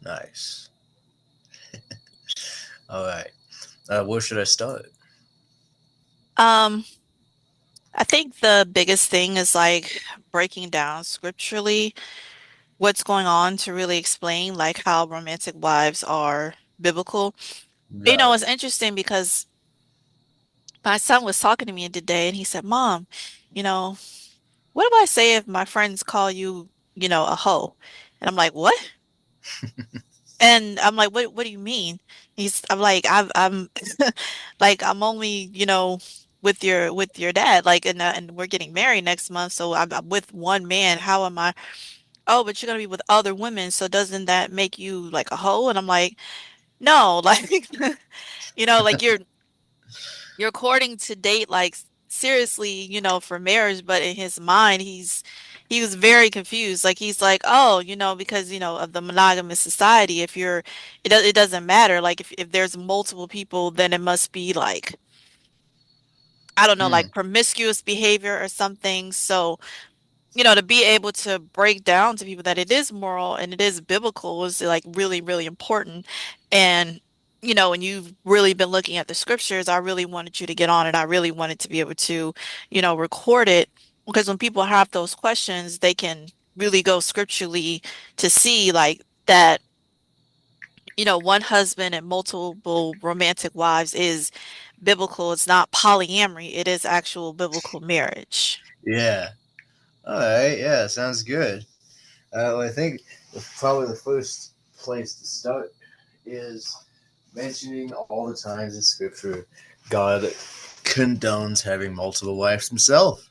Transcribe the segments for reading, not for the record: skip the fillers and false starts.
Nice. All right. Where should I start? Um, I think the biggest thing is like breaking down scripturally what's going on to really explain like how romantic wives are biblical. Right. It's interesting because my son was talking to me today and he said, "Mom, you know, what do I say if my friends call you, a hoe?" And I'm like, "What?" And I'm like, "What do you mean?" I'm like, I'm like I'm only, with your dad, like, and we're getting married next month, so I'm with one man. How am I? Oh, but you're gonna be with other women, so doesn't that make you like a hoe? And I'm like, no, like, like you're courting to date, like seriously, for marriage, but in his mind, he was very confused. Like he's like, oh, because of the monogamous society, it doesn't matter. Like if there's multiple people, then it must be like, I don't know, Hmm. like promiscuous behavior or something. So to be able to break down to people that it is moral and it is biblical is like really, really important. And, when you've really been looking at the scriptures, I really wanted you to get on it. I really wanted to be able to, record it because when people have those questions, they can really go scripturally to see like that, one husband and multiple romantic wives is biblical. It's not polyamory. It is actual biblical marriage. Yeah. All right. Yeah. Sounds good. Well, I think probably the first place to start is mentioning all the times in Scripture God condones having multiple wives himself.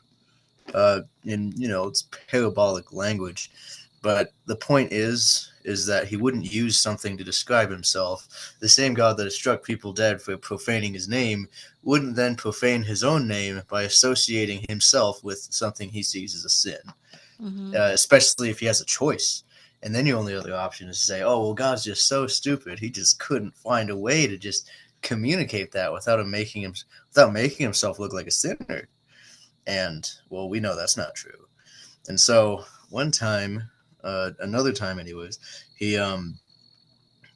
In it's parabolic language, but the point is that he wouldn't use something to describe himself. The same God that has struck people dead for profaning his name wouldn't then profane his own name by associating himself with something he sees as a sin, Hmm. especially if he has a choice. And then your only other option is to say, "Oh well, God's just so stupid. He just couldn't find a way to just communicate that without making himself look like a sinner." And well, we know that's not true. And so one time, another time, anyways, he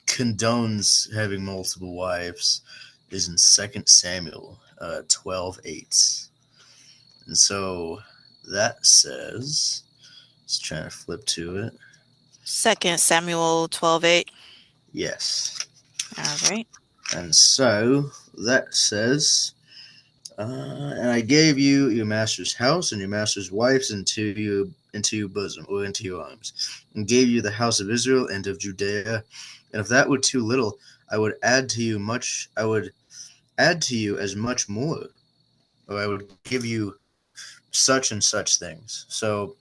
condones having multiple wives is in Second Samuel 12:8. And so that says, let's try to flip to it. Second Samuel 12:8. Yes. All right. And so that says, and I gave you your master's house and your master's wives into your bosom or into your arms, and gave you the house of Israel and of Judea. And if that were too little, I would add to you much. I would add to you as much more, or I would give you such and such things. So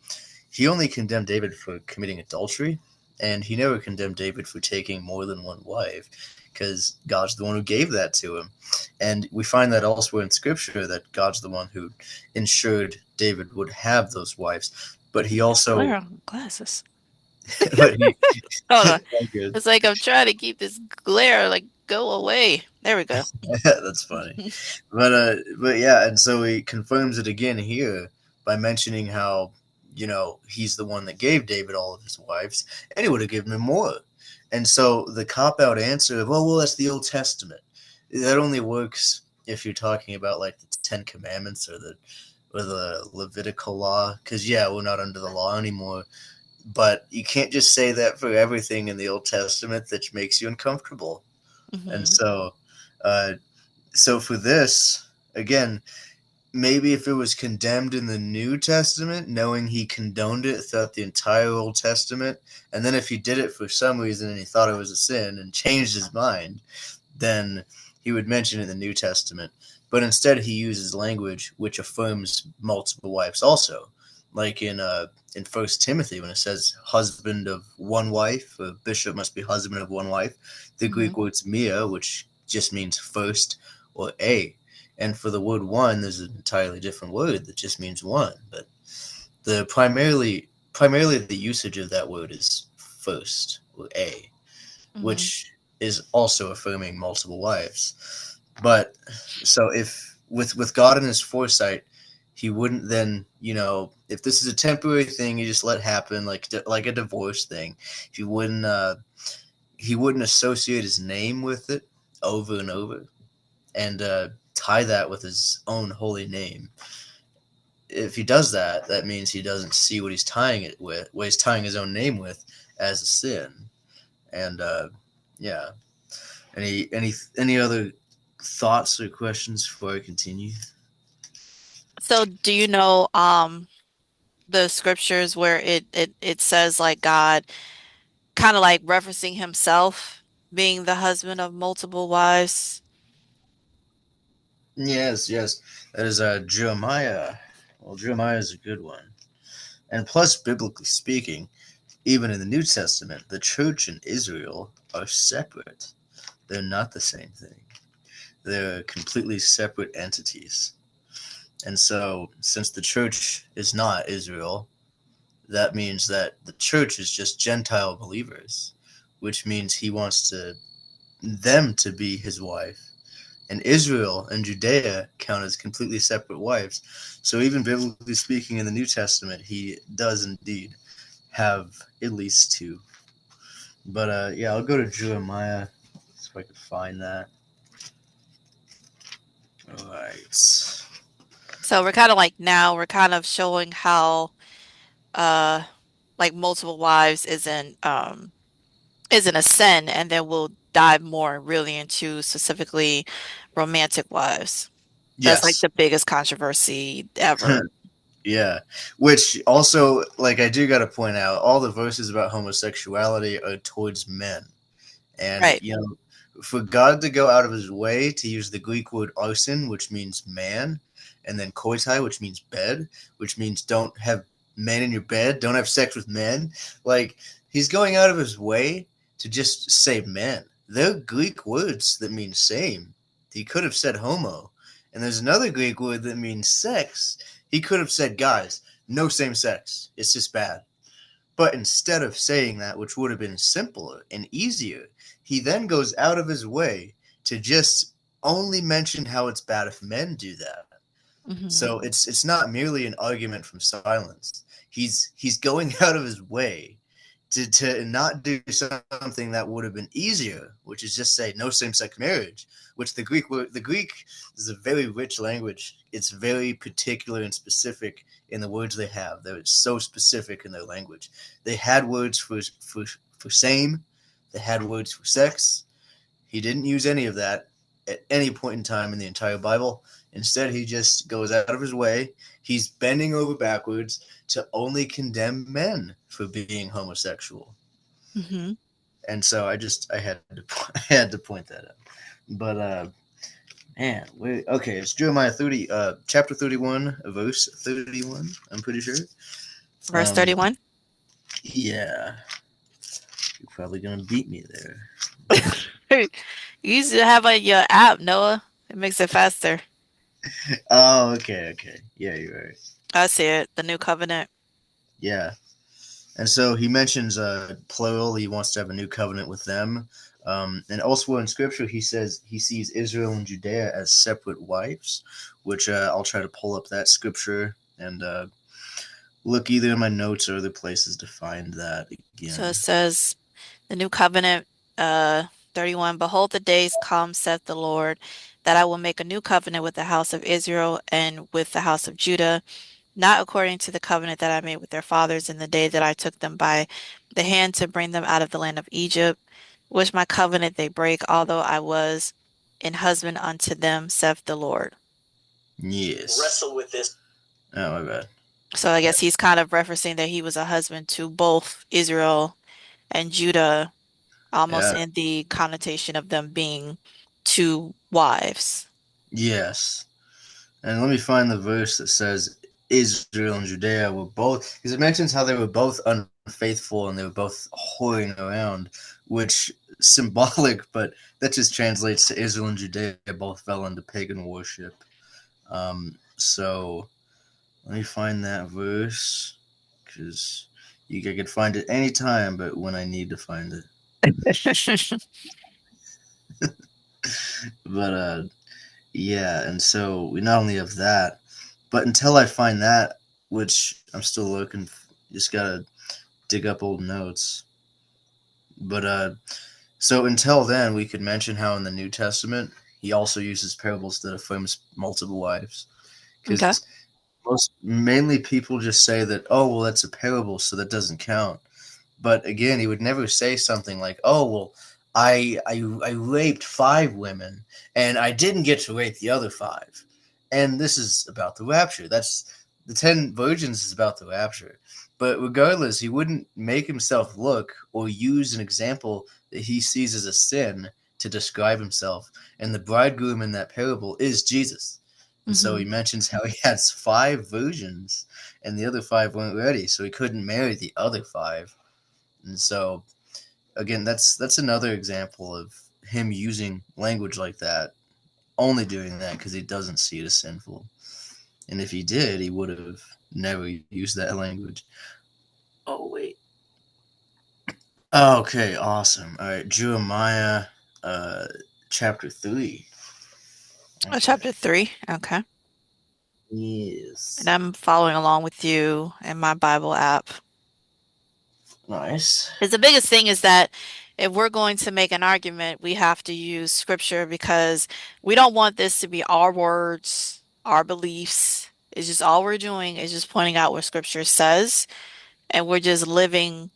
he only condemned David for committing adultery, and he never condemned David for taking more than one wife, because God's the one who gave that to him. And we find that elsewhere in Scripture that God's the one who ensured David would have those wives. But he Glare also, on glasses. but he, Hold on. good. It's like I'm trying to keep this glare like go away. There we go. That's funny. But yeah, and so he confirms it again here by mentioning how he's the one that gave David all of his wives, and he would have given him more. And so the cop out answer of, oh well, that's the Old Testament. That only works if you're talking about like the Ten Commandments or the Levitical law, because yeah, we're not under the law anymore. But you can't just say that for everything in the Old Testament that makes you uncomfortable. And Hmm. uh, so for this, again, maybe if it was condemned in the New Testament, knowing he condoned it throughout the entire Old Testament, and then if he did it for some reason and he thought it was a sin and changed his mind, then he would mention it in the New Testament. But instead, he uses language which affirms multiple wives also, like in First Timothy when it says husband of one wife, a bishop must be husband of one wife. The Hmm. Greek word's mia, which just means first, or a. And for the word one, there's an entirely different word that just means one. But the primarily the usage of that word is first, or a, Hmm. which is also affirming multiple wives. But so if with God in his foresight, he wouldn't then, if this is a temporary thing, you just let happen like a divorce thing. He wouldn't he wouldn't associate his name with it over and over and tie that with his own holy name. If he does that, that means he doesn't see what he's tying it with, what he's tying his own name with, as a sin. And yeah, any other thoughts or questions before I continue? So do you know the scriptures where it says like God kind of like referencing himself being the husband of multiple wives? Yes, yes, that is Jeremiah. Well, Jeremiah is a good one, and plus, biblically speaking, even in the New Testament, the church and Israel are separate. They're not the same thing. They're completely separate entities. And so, since the church is not Israel, that means that the church is just Gentile believers, which means he wants them to be his wife. And Israel and Judea count as completely separate wives. So even biblically speaking, in the New Testament, he does indeed have at least two. But yeah, I'll go to Jeremiah so I can find that. All right. So we're kind of like now we're kind of showing how uh like multiple wives isn't a sin, and then we'll dive more really into specifically romantic wives. That's like Yes. the biggest controversy ever. Yeah. Which also, like, I do got to point out, all the verses about homosexuality are towards men. And, Right. you know, for God to go out of his way to use the Greek word arson, which means man, and then koitai, which means bed, which means don't have men in your bed, don't have sex with men. Like, he's going out of his way to just say men. They're Greek words that mean same. He could have said homo. And there's another Greek word that means sex. He could have said guys, no same sex. It's just bad. But instead of saying that, which would have been simpler and easier, he then goes out of his way to just only mention how it's bad if men do that. Hmm. So it's not merely an argument from silence. He's going out of his way to not do something that would have been easier, which is just say no same sex marriage. Which the Greek is a very rich language. It's very particular and specific in the words they have. They're so specific in their language. They had words for same. They had words for sex. He didn't use any of that at any point in time in the entire Bible. Instead, he just goes out of his way. He's bending over backwards to only condemn men for being homosexual. Hmm. And so I had to I had to point that out. But man, okay, it's Jeremiah 30 chapter 31, verse 31, I'm pretty sure. Verse Um 31. yeah, you're probably going to beat me there. You used to have your app, Noah. It makes it faster. Oh, okay, okay. Yeah, you're right. I see it. The new covenant. Yeah. And so he mentions plural. He wants to have a new covenant with them. And elsewhere in Scripture, he says he sees Israel and Judea as separate wives, which I'll try to pull up that Scripture and look either in my notes or other places to find that So it again. says the new covenant, uh, 31. Behold, the days come, saith the Lord, that I will make a new covenant with the house of Israel and with the house of Judah, not according to the covenant that I made with their fathers in the day that I took them by the hand to bring them out of the land of Egypt, which my covenant they break, although I was an husband unto them, saith the Lord. Yes. Wrestle with this. Oh, my bad. So I Yeah. guess he's kind of referencing that he was a husband to both Israel and Judah, almost Yeah. in the connotation of them being two wives. Yes. And let me find the verse that says Israel and Judea were both, because it mentions how they were both unfaithful and they were both whoring around, which symbolic, but that just translates to Israel and Judea both fell into pagan worship. So let me find that verse, because I could find it anytime, but when I need to find it. But yeah, and so we not only have that, but until I find that, which I'm still looking, just gotta dig up old notes. But So until then, we could mention how in the New Testament he also uses parables that affirms multiple wives. Okay. Because most mainly people just say that, oh well, that's a parable, so that doesn't count. But again, he would never say something like, "Oh well, I raped 5 women and I didn't get to rape the other 5." And this is about the rapture. That's the 10 virgins is about the rapture. But regardless, he wouldn't make himself look or use an example that he sees as a sin to describe himself. And the bridegroom in that parable is Jesus. And so he Hmm. mentions how he has 5 virgins and the other 5 weren't ready, so he couldn't marry the other 5. And so again, that's another example of him using language like that, only doing that because he doesn't see it as sinful. And if he did, he would have never used that language. Oh wait. Okay, awesome. All right, Jeremiah, uh, chapter 3. Oh, Okay. chapter 3. Okay. And Yes. I'm following along with you in my Bible app. Nice. Because the biggest thing is that if we're going to make an argument, we have to use scripture because we don't want this to be our words, our beliefs. It's just all we're doing is just pointing out what scripture says, and we're just living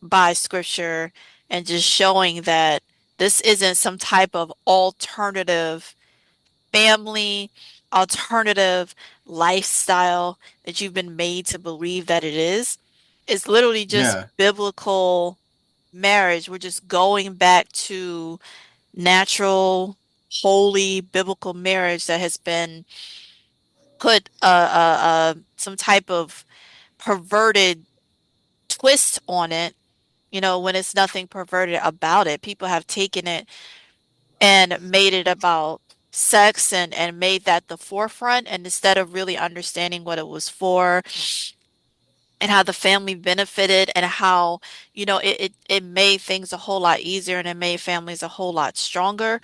by scripture and just showing that this isn't some type of alternative family, alternative lifestyle that you've been made to believe that it is. It's literally just Yeah. biblical marriage. We're just going back to natural, holy, biblical marriage that has been put some type of perverted twist on it, when it's nothing perverted about it. People have taken it and made it about sex and made that the forefront, and instead of really understanding what it was for and how the family benefited and how, it made things a whole lot easier and it made families a whole lot stronger.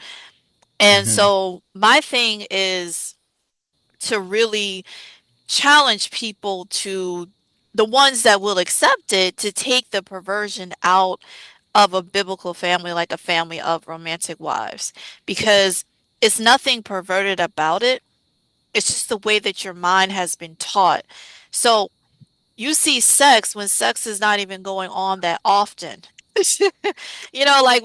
And Hmm. so my thing is to really challenge people, to the ones that will accept it, to take the perversion out of a biblical family, like a family of romantic wives, because it's nothing perverted about it. It's just the way that your mind has been taught. So you see sex when sex is not even going on that often. Like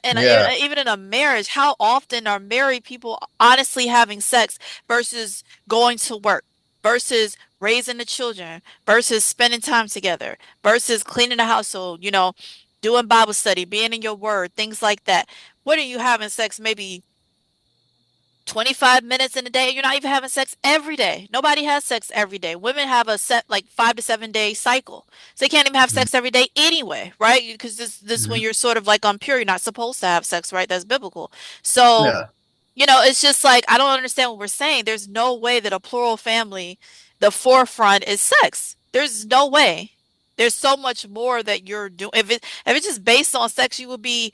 Yeah. even in a marriage, how often are married people honestly having sex versus going to work, versus raising the children, versus spending time together, versus cleaning the household, doing Bible study, being in your word, things like that. What are you having sex maybe 25 minutes in a day? You're not even having sex every day. Nobody has sex every day. Women have a set like 5 to 7 day cycle. So they can't even have sex every day anyway, right? Because this when Hmm. you're sort of like on pure, you're not supposed to have sex, right? That's biblical. So, Yeah. it's just like I don't understand what we're saying. There's no way that a plural family, the forefront is sex. There's no way. There's so much more that you're doing. If it's just based on sex, you would be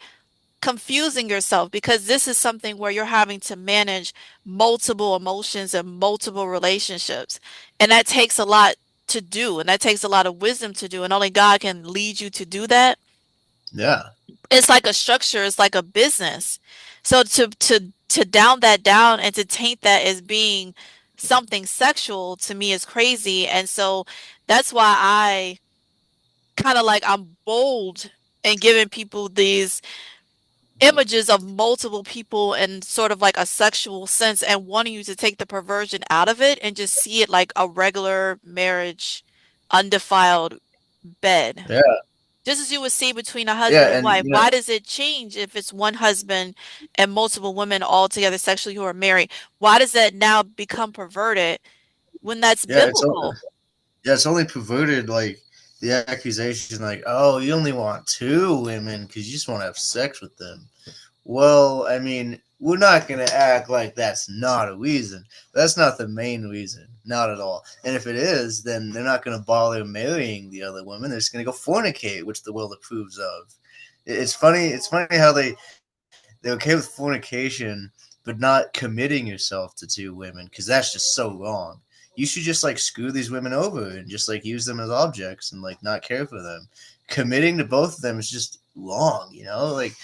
confusing yourself, because this is something where you're having to manage multiple emotions and multiple relationships. And that takes a lot to do, and that takes a lot of wisdom to do, and only God can lead you to do that. Yeah. It's like a structure, it's like a business. So to down that down and to taint that as being something sexual to me is crazy. And so that's why I kind of like I'm bold in giving people these images of multiple people in sort of like a sexual sense, and wanting you to take the perversion out of it and just see it like a regular marriage, undefiled bed. Yeah. Just as you would see between a Yeah. husband and And wife. Why does it change if it's one husband and multiple women all together sexually who are married? Why does that now become perverted when that's yeah, it's biblical? Yeah, it's only perverted, like the accusation, like, oh, you only want 2 women because you just want to have sex with them. Well, I mean, we're not going to act like that's not a reason. That's not the main reason, not at all. And if it is, then they're not going to bother marrying the other women. They're just going to go fornicate, which the world approves of. It's funny. It's funny how they're okay with fornication, but not committing yourself to 2 women because that's just so wrong. You should just like screw these women over and just like use them as objects and like not care for them committing to both of them is just wrong. Like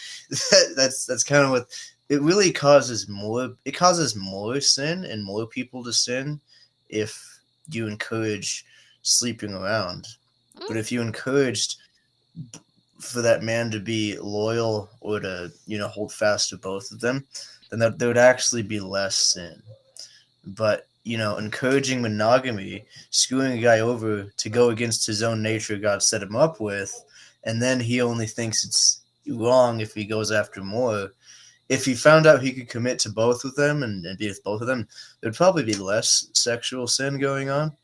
that's kind of what it really causes more. It causes more sin and more people to sin if you encourage sleeping around. Mm. But if you encouraged for that man to be loyal or to hold fast to both of them, then there would actually be less sin. But encouraging monogamy, screwing a guy over to go against his own nature God set him up with, and then he only thinks it's wrong if he goes after more. If he found out he could commit to both of them and be with both of them, there'd probably be less sexual sin going on,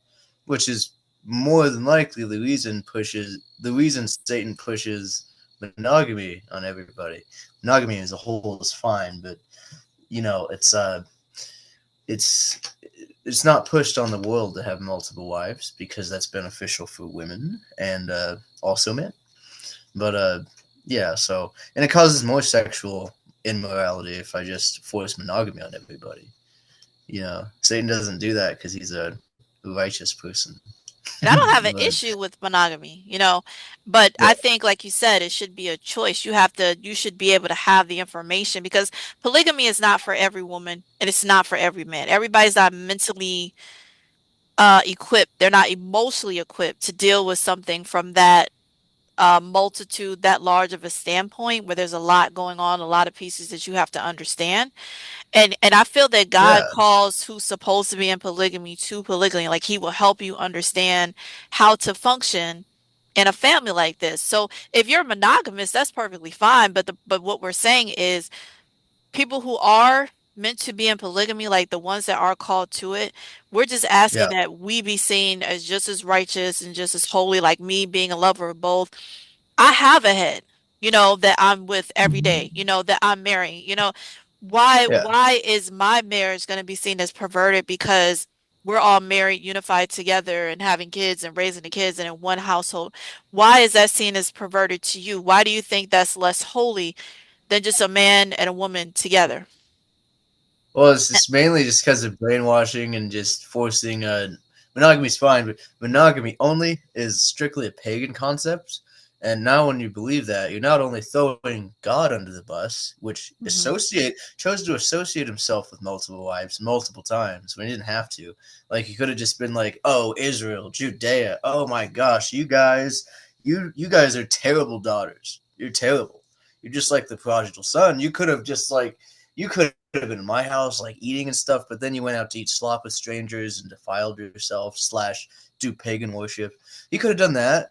which is more than likely the reason Satan pushes monogamy on everybody. Monogamy as a whole is fine, but it's it's not pushed on the world to have multiple wives because that's beneficial for women and also men. But yeah, so and it causes more sexual immorality if I just force monogamy on everybody. Satan doesn't do that because he's a righteous person. And I don't have an But issue with monogamy, but yeah, I think, like you said, it should be a choice. You should be able to have the information because polygamy is not for every woman and it's not for every man. Everybody's not mentally equipped. They're not emotionally equipped to deal with something from that multitude, that large of a standpoint where there's a lot going on, a lot of pieces that you have to understand. And I feel that God yeah. calls who's supposed to be in polygamy to polygamy. Like he will help you understand how to function in a family like this. So if you're monogamous, that's perfectly fine. But what we're saying is people who are meant to be in polygamy, like the ones that are called to it, we're just asking Yeah. that we be seen as just as righteous and just as holy, like me being a lover of both. I have a head, that I'm with every day, that I'm marrying, Yeah. why is my marriage going to be seen as perverted because we're all married, unified together and having kids and raising the kids and in one household? Why is that seen as perverted to you? Why do you think that's less holy than just a man and a woman together? Well, it's just mainly just because of brainwashing and just forcing. Monogamy's fine, but monogamy only is strictly a pagan concept. And now, when you believe that, you're not only throwing God under the bus, which Hmm. chose to associate himself with multiple wives multiple times when he didn't have to. Like he could have just been like, "Oh, Israel, Judea, oh my gosh, you guys are terrible daughters. You're terrible. You're just like the prodigal son. You could have just like you could have been in my house, like eating and stuff, but then you went out to eat slop with strangers and defiled yourself slash do pagan worship. He could have done that,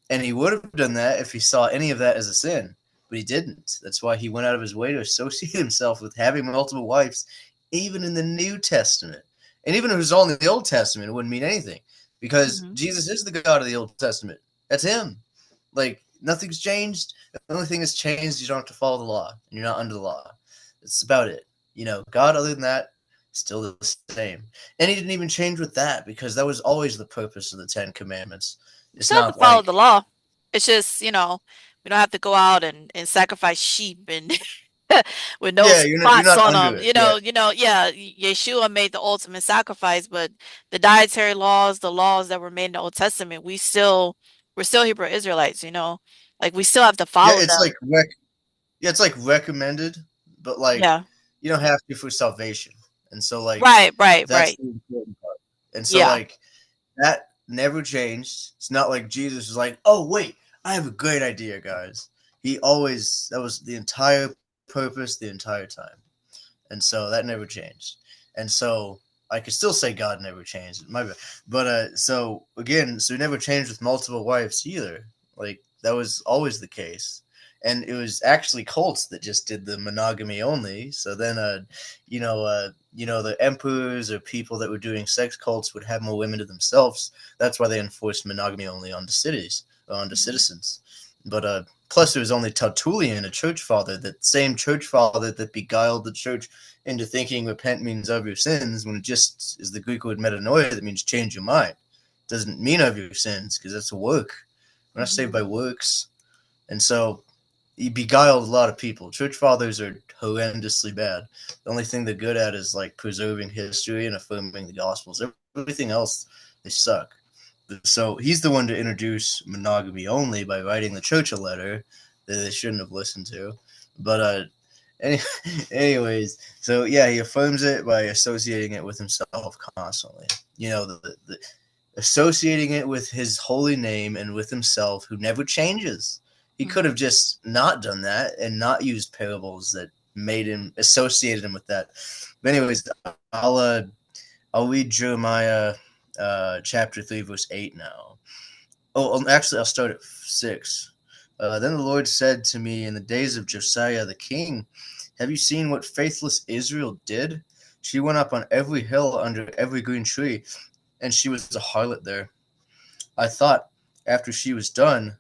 and he would have done that if he saw any of that as a sin, but he didn't. That's why he went out of his way to associate himself with having multiple wives, even in the New Testament. And even if it was all in the Old Testament, it wouldn't mean anything because Hmm. Jesus is the God of the Old Testament. That's him. Like nothing's changed. The only thing that's changed is you don't have to follow the law, and you're not under the law. That's about it. God, other than that, still the same. And he didn't even change with that because that was always the purpose of the Ten Commandments. You It's still have to not follow the like, law. It's just, we don't have to go out and sacrifice sheep and with no yeah, you're spots not on under them. it. Yeah. Yeah, Yeshua made the ultimate sacrifice, but the dietary laws, the laws that were made in the Old Testament, we're still Hebrew Israelites, like we still have to Yeah, follow them. it's like recommended, but like Yeah. you don't have to for salvation. And so like Right, right, that's right. the important part. And so Yeah. like that never changed. It's not like Jesus was like, "Oh wait, I have a great idea, guys." He always that was the entire purpose the entire time. And so that never changed. And so I could still say God never changed. My bad. But so again, so he never changed with multiple wives either. Like that was always the case. And it was actually cults that just did the monogamy only. So then, the emperors or people that were doing sex cults would have more women to themselves. That's why they enforced monogamy only on the cities, on the Mhm. citizens. But plus, it was only Tertullian, a church father, that same church father that beguiled the church into thinking repent means of your sins when it just is the Greek word metanoia that means change your mind. It doesn't mean of your sins because that's a work. We're not saved Mhm. by works. And so he beguiled a lot of people. Church fathers are horrendously bad. The only thing they're good at is like preserving history and affirming the gospels. Everything else, they suck. So he's the one to introduce monogamy only by writing the church a letter that they shouldn't have listened to. But any, anyways, so yeah, he affirms it by associating it with himself constantly. The associating it with his holy name and with himself, who never changes. He could Hmm. have just not done that and not used parables that made him associated him with that. But anyways, I'll uh, I'll read Jeremiah chapter 3, verse 8 now. Actually, I'll start at 6. Then the Lord said to me in the days of Josiah the king, have you seen what faithless Israel did? She went up on every hill under every green tree, and she was a harlot there. I thought after she was done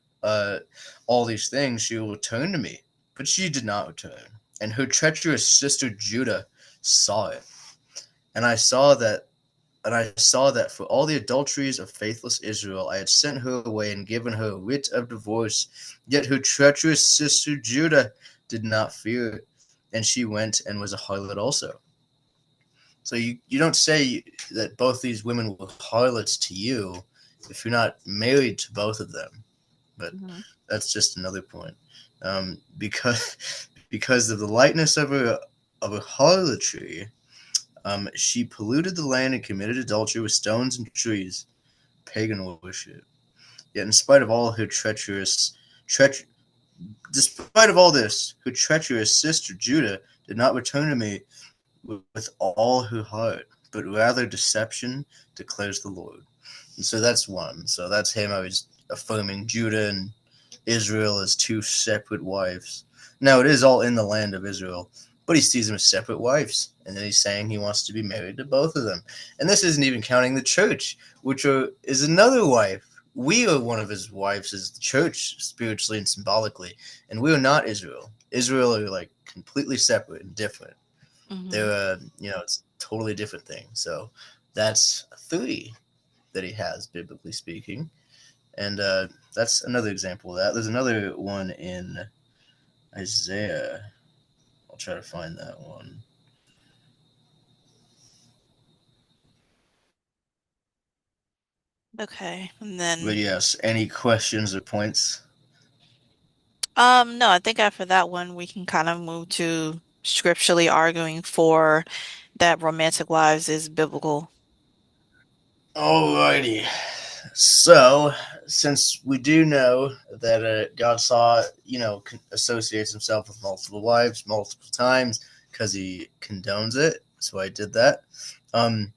all these things, she will return to me. But she did not return. And her treacherous sister Judah saw it. And I saw that for all the adulteries of faithless Israel, I had sent her away and given her a writ of divorce. Yet her treacherous sister Judah did not fear it, and she went and was a harlot also. So you don't say that both these women were harlots to you if you're not married to both of them. But Hmm. that's just another point. Because of the lightness of her harlotry, she polluted the land and committed adultery with stones and trees, pagan worship. Yet, in spite of all her treach, despite of all this, her treacherous sister Judah did not return to me with all her heart, but rather deception, declares the Lord. And so that's one. So that's him. I was affirming Judah and Israel as two separate wives. Now it is all in the land of Israel, but he sees them as separate wives, and then he's saying he wants to be married to both of them. And this isn't even counting the church, is another wife. We are one of his wives as the church, spiritually and symbolically, and we are not Israel. Israel are like completely separate and different. Hmm. They're it's a totally different thing. So that's three that he has, biblically speaking. And that's another example of that. There's another one in Isaiah. I'll try to find that one. Okay. And But then, yes, any questions or points? no, I think after that one, we can kind of move to scripturally arguing for that romantic wives is biblical. Alrighty. So, since we do know that God saw, associates himself with multiple wives multiple times because he condones it, so I did that. Um,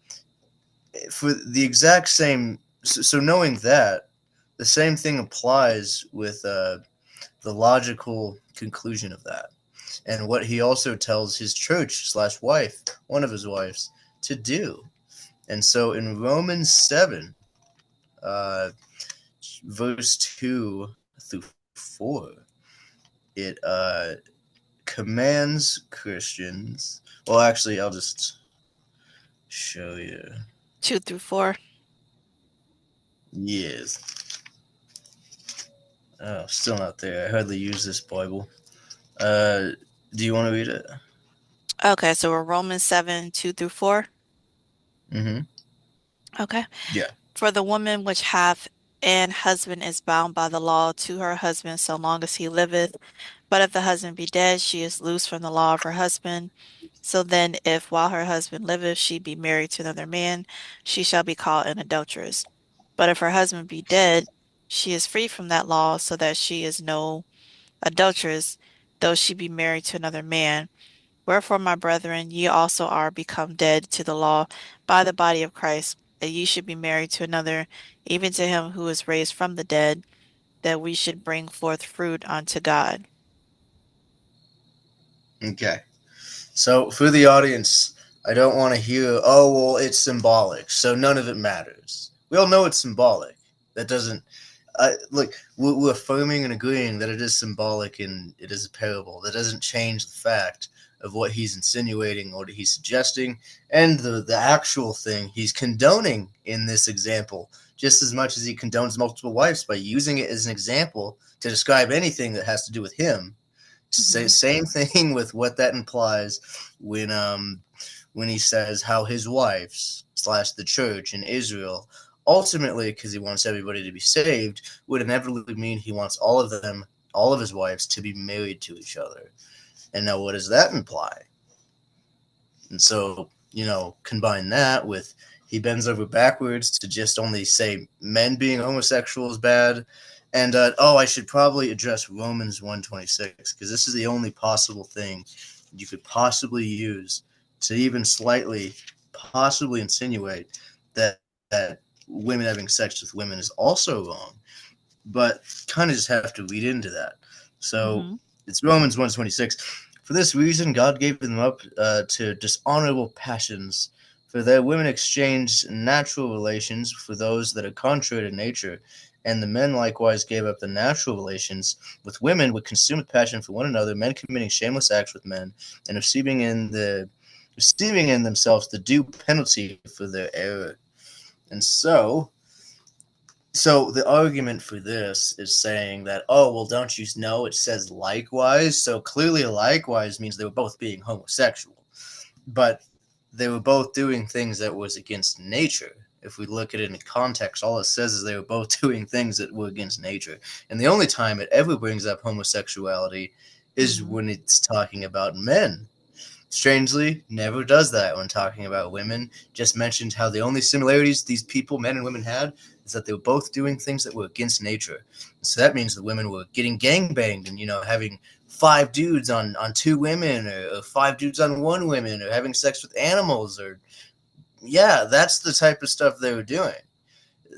for the exact same, so knowing that, the same thing applies with the logical conclusion of that, and what he also tells his church slash wife, one of his wives, to do. And so in Romans 7, uh, verse 2 through 4, it commands Christians. Well, actually, I'll just show you. 2 through 4. Yes. Oh, still not there. I hardly use this Bible. Uh, do you want to read it? Okay, so we're Romans 7, 2 through 4. Mm-hmm. Okay. Yeah. For the woman which hath an husband is bound by the law to her husband so long as he liveth. But if the husband be dead, she is loose from the law of her husband. So then, if while her husband liveth she be married to another man, she shall be called an adulteress. But if her husband be dead, she is free from that law, so that she is no adulteress, though she be married to another man. Wherefore, my brethren, ye also are become dead to the law by the body of Christ, that ye should be married to another, even to him who is raised from the dead, that we should bring forth fruit unto God. Okay. So for the audience, I don't want to hear, oh, well, it's symbolic, so none of it matters. We all know it's symbolic. That doesn't. Look, we're affirming and agreeing that it is symbolic and it is a parable. That doesn't change the fact of what he's insinuating or what he's suggesting, and the actual thing he's condoning in this example, just as much as he condones multiple wives by using it as an example to describe anything that has to do with him. Hmm. Same thing with what that implies when he says how his wives slash the church in Israel ultimately, because he wants everybody to be saved, would inevitably mean he wants all of them, all of his wives, to be married to each other. And now, what does that imply? And so, combine that with he bends over backwards to just only say men being homosexual is bad. And I should probably address Romans 126 because this is the only possible thing you could possibly use to even slightly, possibly insinuate that women having sex with women is also wrong. But kind of just have to read into that. So Mm-hmm. it's Romans 126. For this reason, God gave them up to dishonorable passions, for their women exchanged natural relations for those that are contrary to nature, and the men likewise gave up the natural relations with women with consumed passion for one another, men committing shameless acts with men, and receiving in themselves the due penalty for their error. And so the argument for this is saying that, oh, well, don't you know it says likewise? So clearly likewise means they were both being homosexual. But they were both doing things that was against nature. If we look at it in context, all it says is they were both doing things that were against nature. And the only time it ever brings up homosexuality is Mm-hmm. when it's talking about men. Strangely, never does that when talking about women. Just mentioned how the only similarities these people, men and women, had is that they were both doing things that were against nature. So that means the women were getting gangbanged and, having five dudes on two women or five dudes on one woman or having sex with animals or, yeah, that's the type of stuff they were doing.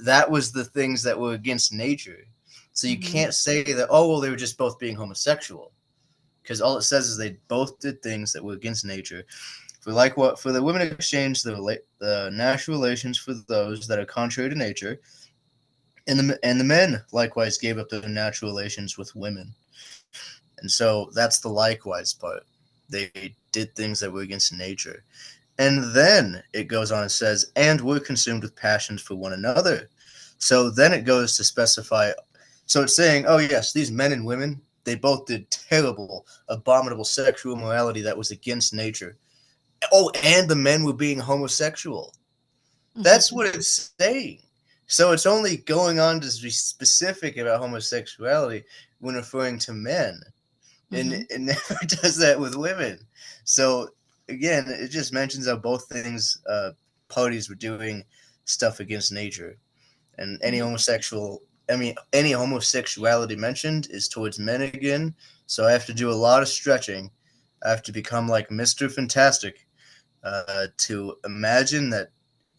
That was the things that were against nature. So you Mm-hmm. can't say that, oh, well, they were just both being homosexual because all it says is they both did things that were against nature. For the women exchange the natural relations for those that are contrary to nature, and the men likewise gave up their natural relations with women. And so that's the likewise part. They did things that were against nature. And then it goes on and says, and were consumed with passions for one another. So then it goes to specify. So it's saying, oh, yes, these men and women, they both did terrible, abominable sexual immorality that was against nature. Oh, and the men were being homosexual. That's Mm-hmm. what it's saying. So it's only going on to be specific about homosexuality when referring to men, and Mm-hmm. it never does that with women. So again, it just mentions how both things parties were doing stuff against nature, and any homosexuality mentioned is towards men again. So I have to do a lot of stretching. I have to become like Mr. Fantastic to imagine that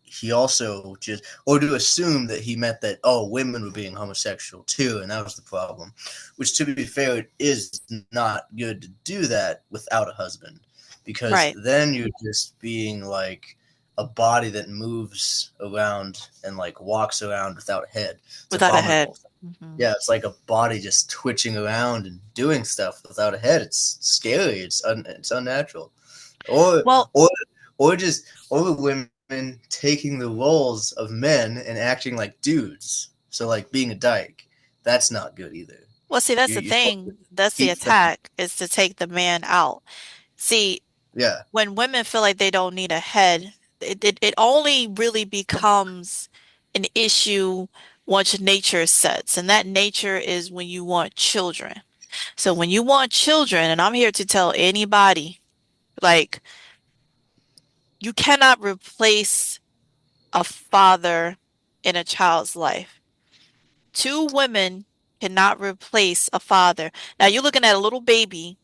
he also just, or to assume that he meant that, oh, women were being homosexual too, and that was the problem. Which, to be fair, it is not good to do that without a husband, because Right. then you're just being like a body that moves around and like walks around without a head. It's Without a head. abominable. Mm-hmm. Yeah, it's like a body just twitching around and doing stuff without a head. It's scary. It's unnatural. Or Well, or or just or women taking the roles of men and acting like dudes. So like being a dyke, that's not good either. well, see, that's the You're supposed to thing. That's the keep them. attack, is to take the man out. See, Yeah, when women feel like they don't need a head, it only really becomes an issue once nature sets, and that nature is when you want children. So when you want children, and I'm here to tell anybody, like, you cannot replace a father in a child's life. Two women cannot replace a father. Now you're looking at a little baby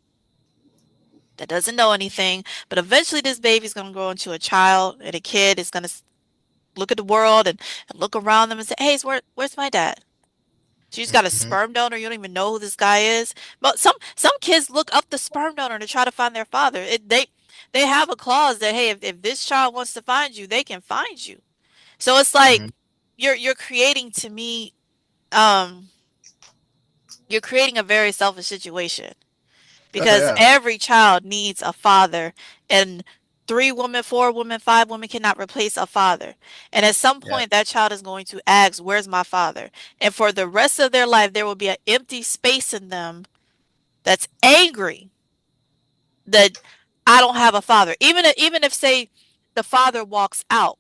that doesn't know anything, but eventually this baby's going to grow into a child, and a kid is going to look at the world and look around them and say, "Hey, where's my dad?" So you just got a hmm sperm donor. You don't even know who this guy is. But some kids look up the sperm donor to try to find their father. They have a clause that, hey, if this child wants to find you, they can find you. So it's hmm like you're creating, to me, um you're creating a very selfish situation, oh because yeah, every child needs a father, and three women, four women, five women cannot replace a father. And at some yeah, point, that child is going to ask, "Where's my father?" And for the rest of their life, there will be an empty space in them that's angry that I don't have a father. Even if, say, the father walks out,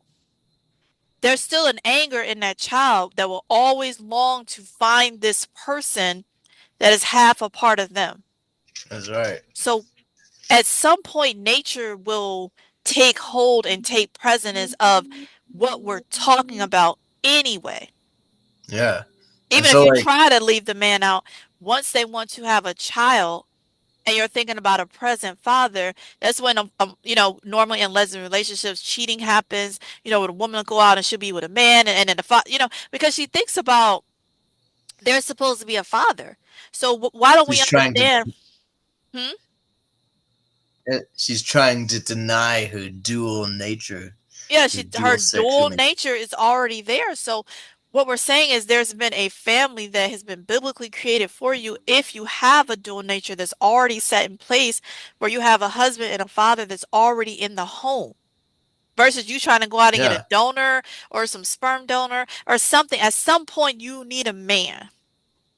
there's still an anger in that child that will always long to find this person that is half a part of them. That's right. So at some point, nature will take hold and take precedence of what we're talking about anyway. Yeah. And Even if so you like try to leave the man out, once they want to have a child and you're thinking about a present father, that's when, normally in lesbian relationships, cheating happens, when a woman will go out and she'll be with a man and then the father, because she thinks about there's supposed to be a father. So why don't we she's trying to understand? Hmm? she's trying to deny her dual nature, Yeah, her her dual dual sexual nature. nature is already there. So what we're saying is there's been a family that has been biblically created for you if you have a dual nature that's already set in place where you have a husband and a father that's already in the home versus you trying to go out and get a Yeah. donor or some sperm donor or something. At some point you need a man.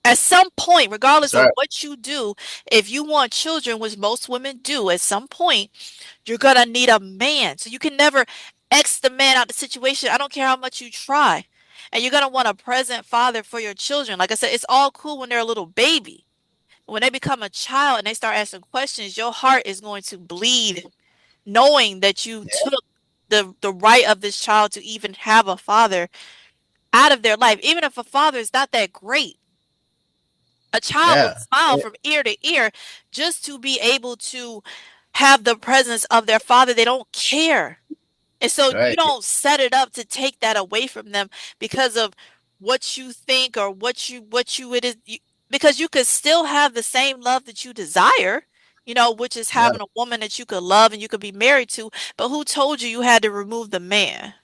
At some point, regardless That's of right. what you do, if you want children, which most women do, at some point you're gonna need a man. So you can never X the man out of the situation. I don't care how much you try. And you're gonna want a present father for your children. Like I said, it's all cool when they're a little baby. When they become a child and they start asking questions, your heart is going to bleed knowing that you Yeah. took the right of this child to even have a father out of their life. Even if a father is not that great, a child will Yeah. smile from ear to ear just to be able to have the presence of their father. They don't care. And so you Right. don't set it up to take that away from them because of what you think or what you it is because you could still have the same love that you desire, which is Yeah. having a woman that you could love and you could be married to, but who told you you had to remove the man?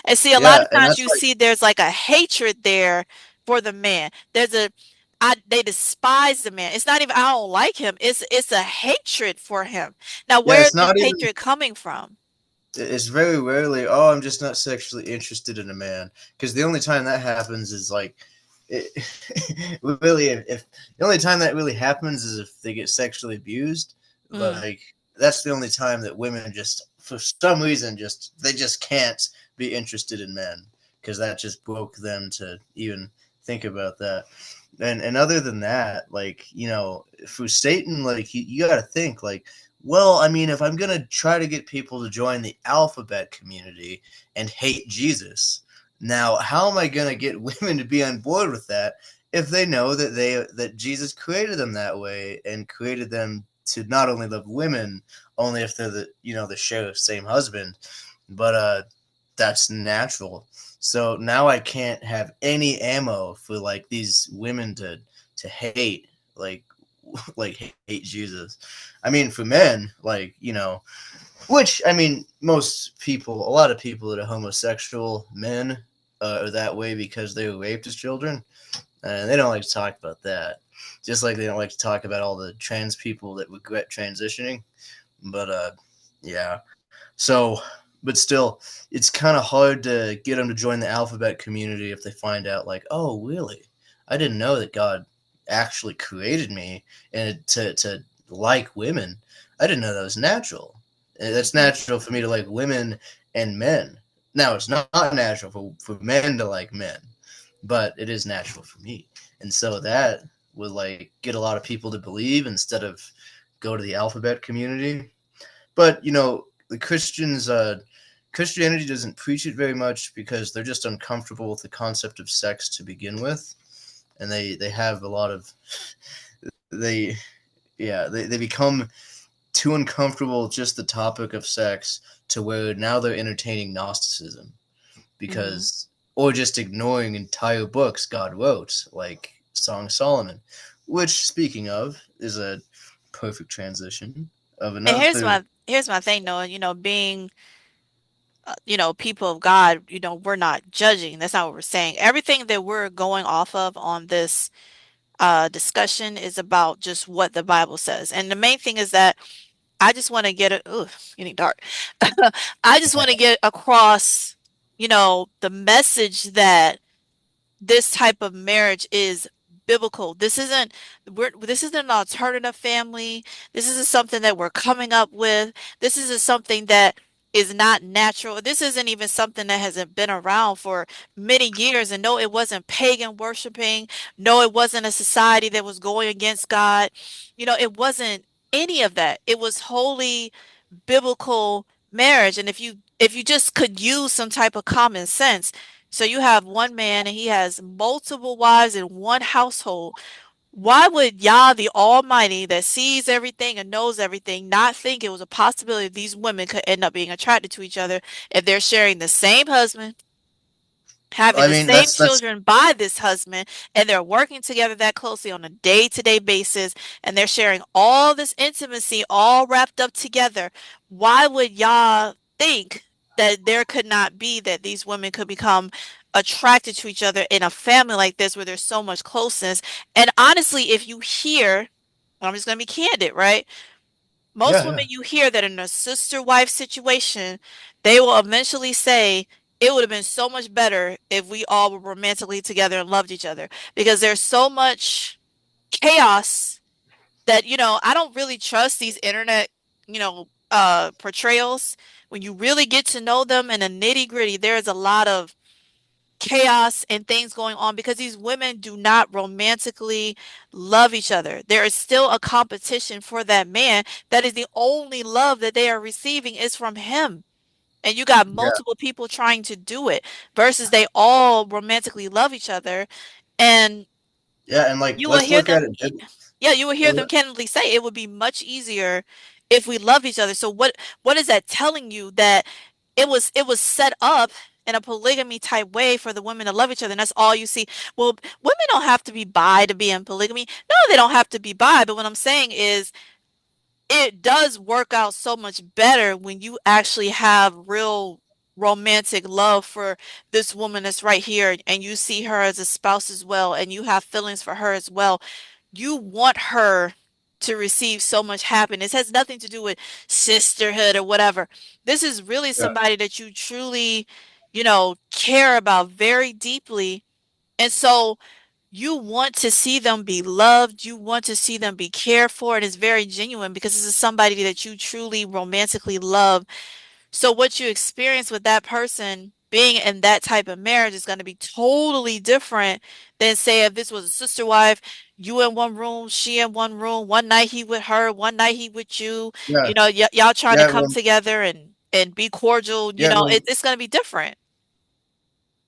And see, a lot Yeah. of And times that's you like see there's like a hatred there for the man. They despise the man. It's not even I don't like him. It's a hatred for him. Now, yeah, where is it's this not even hatred coming from? it's very rarely, oh, I'm just not sexually interested in a man. Because the only time that happens is like, it, really, if the only time that really happens is if they get sexually abused. Mm. Like, that's the only time that women just, for some reason, they just can't be interested in men. Because that just broke them to even think about that. And other than that, like, for Satan, like, you got to think, like, well, I mean, if I'm going to try to get people to join the alphabet community and hate Jesus, now how am I going to get women to be on board with that if they know that Jesus created them that way and created them to not only love women only if they're the share of same husband, but that's natural. So now I can't have any ammo for like these women to hate like like hate Jesus. I mean, for men, like which I mean, a lot of people that are homosexual men are that way because they were raped as children, and they don't like to talk about that. Just like they don't like to talk about all the trans people that regret transitioning. But yeah. So, but still, it's kind of hard to get them to join the alphabet community if they find out, like, oh, really? I didn't know that God actually created me and to like women. I didn't know that was natural. That's Mhm. natural for me to like women and men. Now, it's not natural for men to like men, but it is natural for me. And so that would like get a lot of people to believe instead of go to the alphabet community. But the Christianity doesn't preach it very much because they're just uncomfortable with the concept of sex to begin with, and they have a lot of they yeah they become too uncomfortable with just the topic of sex to where now they're entertaining Gnosticism Mhm. because or just ignoring entire books God wrote like Song of Solomon, which speaking of is a perfect transition of And here's another. my thing, Noah, being people of God, we're not judging. That's not what we're saying. Everything that we're going off of on this discussion is about just what the Bible says. And the main thing is that I just want to get it, ooh, getting dark. I just want to get across, the message that this type of marriage is biblical. This isn't an alternative family. This isn't something that we're coming up with. This isn't something that is not natural. This isn't even something that hasn't been around for many years. And no, it wasn't pagan worshiping. No, it wasn't a society that was going against God. It wasn't any of that. It was wholly biblical marriage. And if you just could use some type of common sense, so you have one man and he has multiple wives in one household. Why would Yah the Almighty that sees everything and knows everything not think it was a possibility these women could end up being attracted to each other if they're sharing the same husband, having I the mean, same that's children by this husband, and they're working together that closely on a day-to-day basis, and they're sharing all this intimacy all wrapped up together? Why would y'all think that there could not be that these women could become attracted to each other in a family like this where there's so much closeness? And honestly, if you hear, I'm just going to be candid, right? Most yeah, women yeah, you hear that in a sister wife situation, they will eventually say it would have been so much better if we all were romantically together and loved each other, because there's so much chaos that, I don't really trust these internet, portrayals. When you really get to know them in a nitty-gritty, there's a lot of chaos and things going on because these women do not romantically love each other. There is still a competition for that man. That is the only love that they are receiving is from him. And you got yeah, multiple people trying to do it versus they all romantically love each other. And yeah. And like, you will let's hear look at them, it. yeah, you will hear them candidly say it would be much easier if we love each other. So what is that telling you? That it was set up in a polygamy type way for the women to love each other, and that's all you see. Well, women don't have to be bi to be in polygamy. No, they don't have to be bi, but what I'm saying is it does work out so much better when you actually have real romantic love for this woman that's right here, and you see her as a spouse as well, and you have feelings for her as well. You want her to receive so much happiness. It has nothing to do with sisterhood or whatever. This is really Yeah, somebody that you truly, care about very deeply. And so you want to see them be loved, you want to see them be cared for, and it's very genuine because this is somebody that you truly romantically love. So what you experience with that person being in that type of marriage is going to be totally different than, say, if this was a sister wife, you in one room, she in one room, one night he with her, one night he with you, yeah, y'all trying to yeah. come together and be cordial, Yeah, it's going to be different.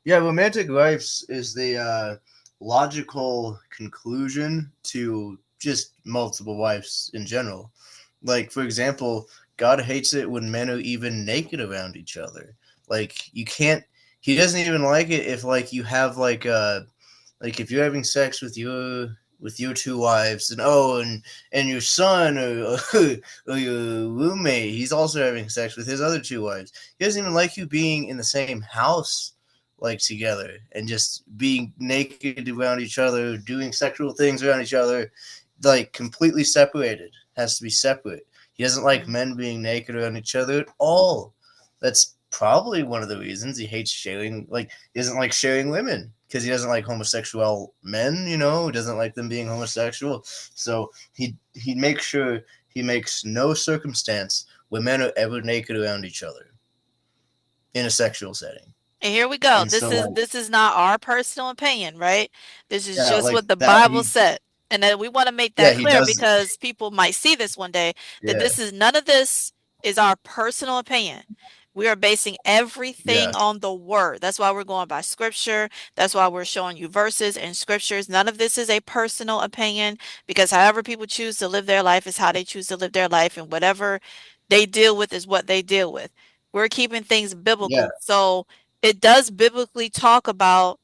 yeah. Romantic life is the logical conclusion to just multiple wives in general. Like, for example, God hates it when men are even naked around each other. Like, you can't. He doesn't even like it if like you have like if you're having sex with your two wives, and and your son, or your roommate, he's also having sex with his other two wives. He doesn't even like you being in the same house, like together, and just being naked around each other, doing sexual things around each other, like completely separated. Has to be separate. He doesn't like Mhm. men being naked around each other at all. That's probably one of the reasons he hates sharing. Like, he doesn't like sharing women because he doesn't like homosexual men. He doesn't like them being homosexual. So he makes sure he makes no circumstance where men are ever naked around each other in a sexual setting. And here we go. And This so, is like, this is not our personal opinion, right? This is yeah, just like what the that. Bible said. And that we want to make Yeah, that he clear does. because people might see this one day that Yeah, this is none of this is our personal opinion. We are basing everything yeah, on the word. That's why we're going by scripture. That's why we're showing you verses and scriptures. None of this is a personal opinion because however people choose to live their life is how they choose to live their life, and whatever they deal with is what they deal with. We're keeping things yeah, biblical. So it does biblically talk about,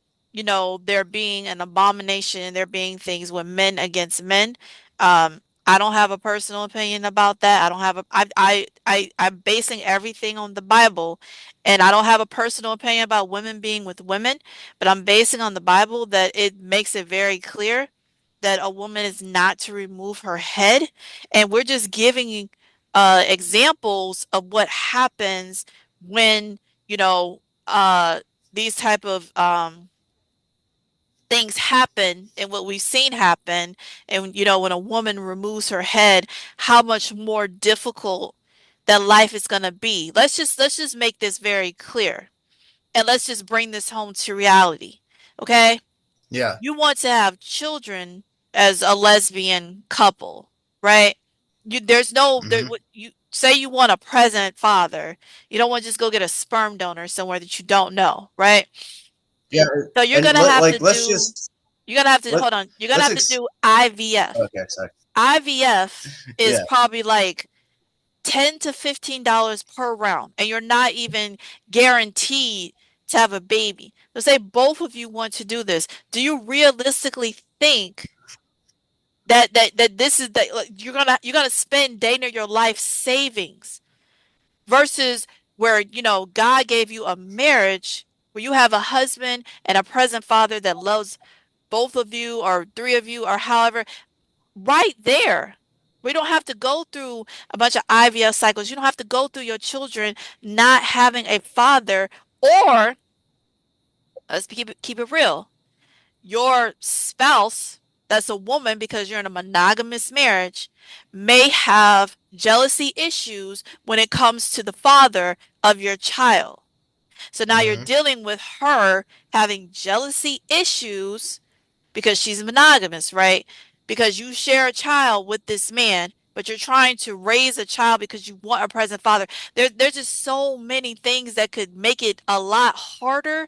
there being an abomination, there being things with men against men. I don't have a personal opinion about that. I don't have a I'm basing everything on the Bible, and I don't have a personal opinion about women being with women, but I'm basing on the Bible that it makes it very clear that a woman is not to remove her head, and we're just giving examples of what happens when, you know, these type of things happen and what we've seen happen. And when a woman removes her head, how much more difficult that life is going to be. Let's just make this very clear. And let's just bring this home to reality. Okay? Yeah. You want to have children as a lesbian couple, right? There's no there, Hmm. you say you want a present father. You don't want to just go get a sperm donor somewhere that you don't know, right? Yeah. So you're And gonna have to let's do just you're gonna have to let hold on. You're gonna let's have to ex do IVF. okay, sorry. IVF is Yeah. probably like $10 to $15 per round, and you're not even guaranteed to have a baby. Let's say both of you want to do this. Do you realistically think that this is that like, you're gonna spend day of your life savings versus where God gave you a marriage where you have a husband and a present father that loves both of you or three of you or however right there. We don't have to go through a bunch of IVF cycles. You don't have to go through your children not having a father, or let's keep it real. Your spouse, that's a woman because you're in a monogamous marriage, may have jealousy issues when it comes to the father of your child. So now you're Hmm. dealing with her having jealousy issues because she's monogamous, right? Because you share a child with this man, but you're trying to raise a child because you want a present father. There's just so many things that could make it a lot harder